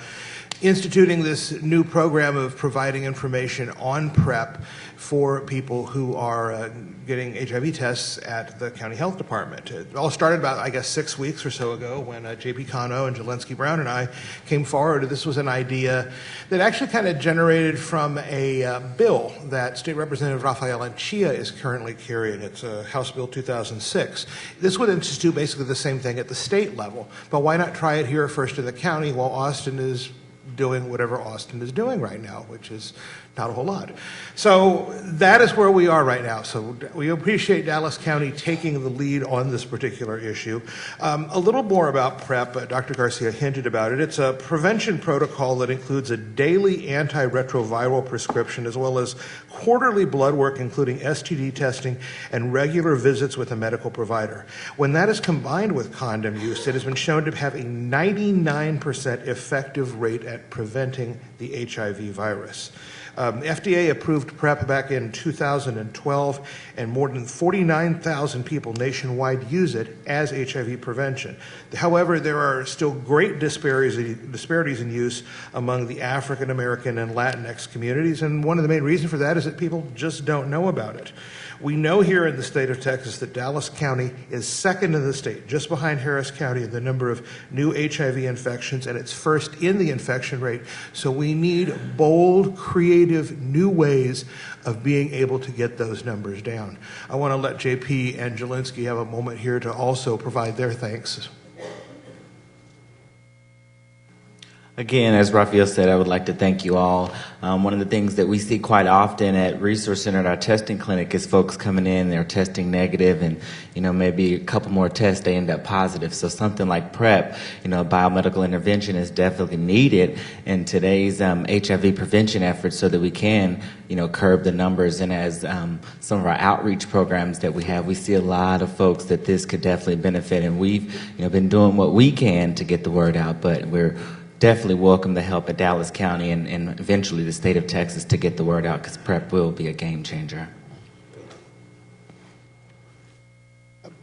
instituting this new program of providing information on PrEP for people who are getting HIV tests at the county health department. It all started about, I guess, 6 weeks or so ago when J.P. Cano and Jelensky Brown and I came forward. This was an idea that actually kind of generated from a bill that State Representative Rafael Anchia is currently carrying. It's House Bill 2006. This would institute basically the same thing at the state level, but why not try it here first in the county while Austin is doing whatever Austin is doing right now, which is not a whole lot. So that is where we are right now. So we appreciate Dallas County taking the lead on this particular issue. A little more about PrEP. Dr. Garcia hinted about it. It's a prevention protocol that includes a daily antiretroviral prescription as well as quarterly blood work, including STD testing and regular visits with a medical provider. When that is combined with condom use, it has been shown to have a 99% effective rate at preventing the HIV virus. FDA approved PrEP back in 2012, and more than 49,000 people nationwide use it as HIV prevention. However, there are still great disparities in use among the African American and Latinx communities, and one of the main reasons for that is that people just don't know about it. We know here in the state of Texas that Dallas County is second in the state, just behind Harris County in the number of new HIV infections, and it's first in the infection rate. So we need bold, creative, new ways of being able to get those numbers down. I want to let JP and Jelensky have a moment here to also provide their thanks. Again, as Raphael said, I would like to thank you all. One of the things that we see quite often at Resource Center at our testing clinic is folks coming in, they're testing negative, and maybe a couple more tests, they end up positive. So something like PrEP, biomedical intervention is definitely needed in today's HIV prevention efforts so that we can, curb the numbers. And as some of our outreach programs that we have, we see a lot of folks that this could definitely benefit. And we've, been doing what we can to get the word out, but we're definitely welcome the help at Dallas County and eventually the state of Texas to get the word out, because PrEP will be a game changer.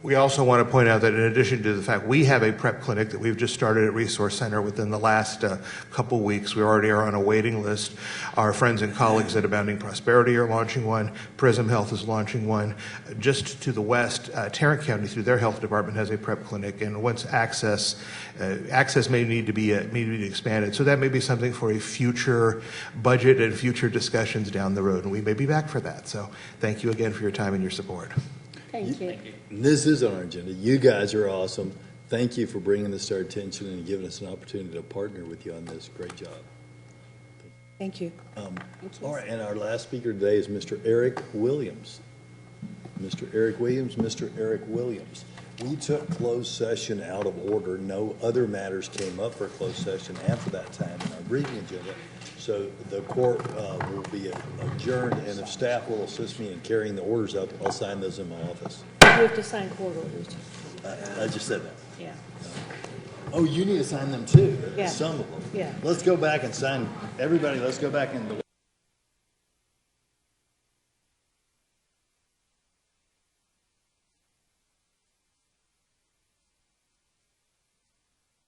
We also want to point out that in addition to the fact we have a PrEP clinic that we've just started at Resource Center within the last couple weeks, we already are on a waiting list. Our friends and colleagues at Abounding Prosperity are launching one. Prism Health is launching one. Just to the west, Tarrant County, through their health department, has a PrEP clinic. And once access may need to be expanded. So that may be something for a future budget and future discussions down the road. And we may be back for that. So thank you again for your time and your support. Thank you. This is on our agenda. You guys are awesome. Thank you for bringing this to our attention and giving us an opportunity to partner with you on this. Great job. Thank you. All right, and our last speaker today is Mr. Eric Williams. Mr. Eric Williams, Mr. Eric Williams. We took closed session out of order. No other matters came up for closed session after that time in our briefing agenda. So the court will be adjourned, and if staff will assist me in carrying the orders up, I'll sign those in my office. You have to sign court orders. I just said that. Yeah. Oh, you need to sign them too? Yeah. Some of them? Yeah. Let's go back and sign, everybody, let's go back and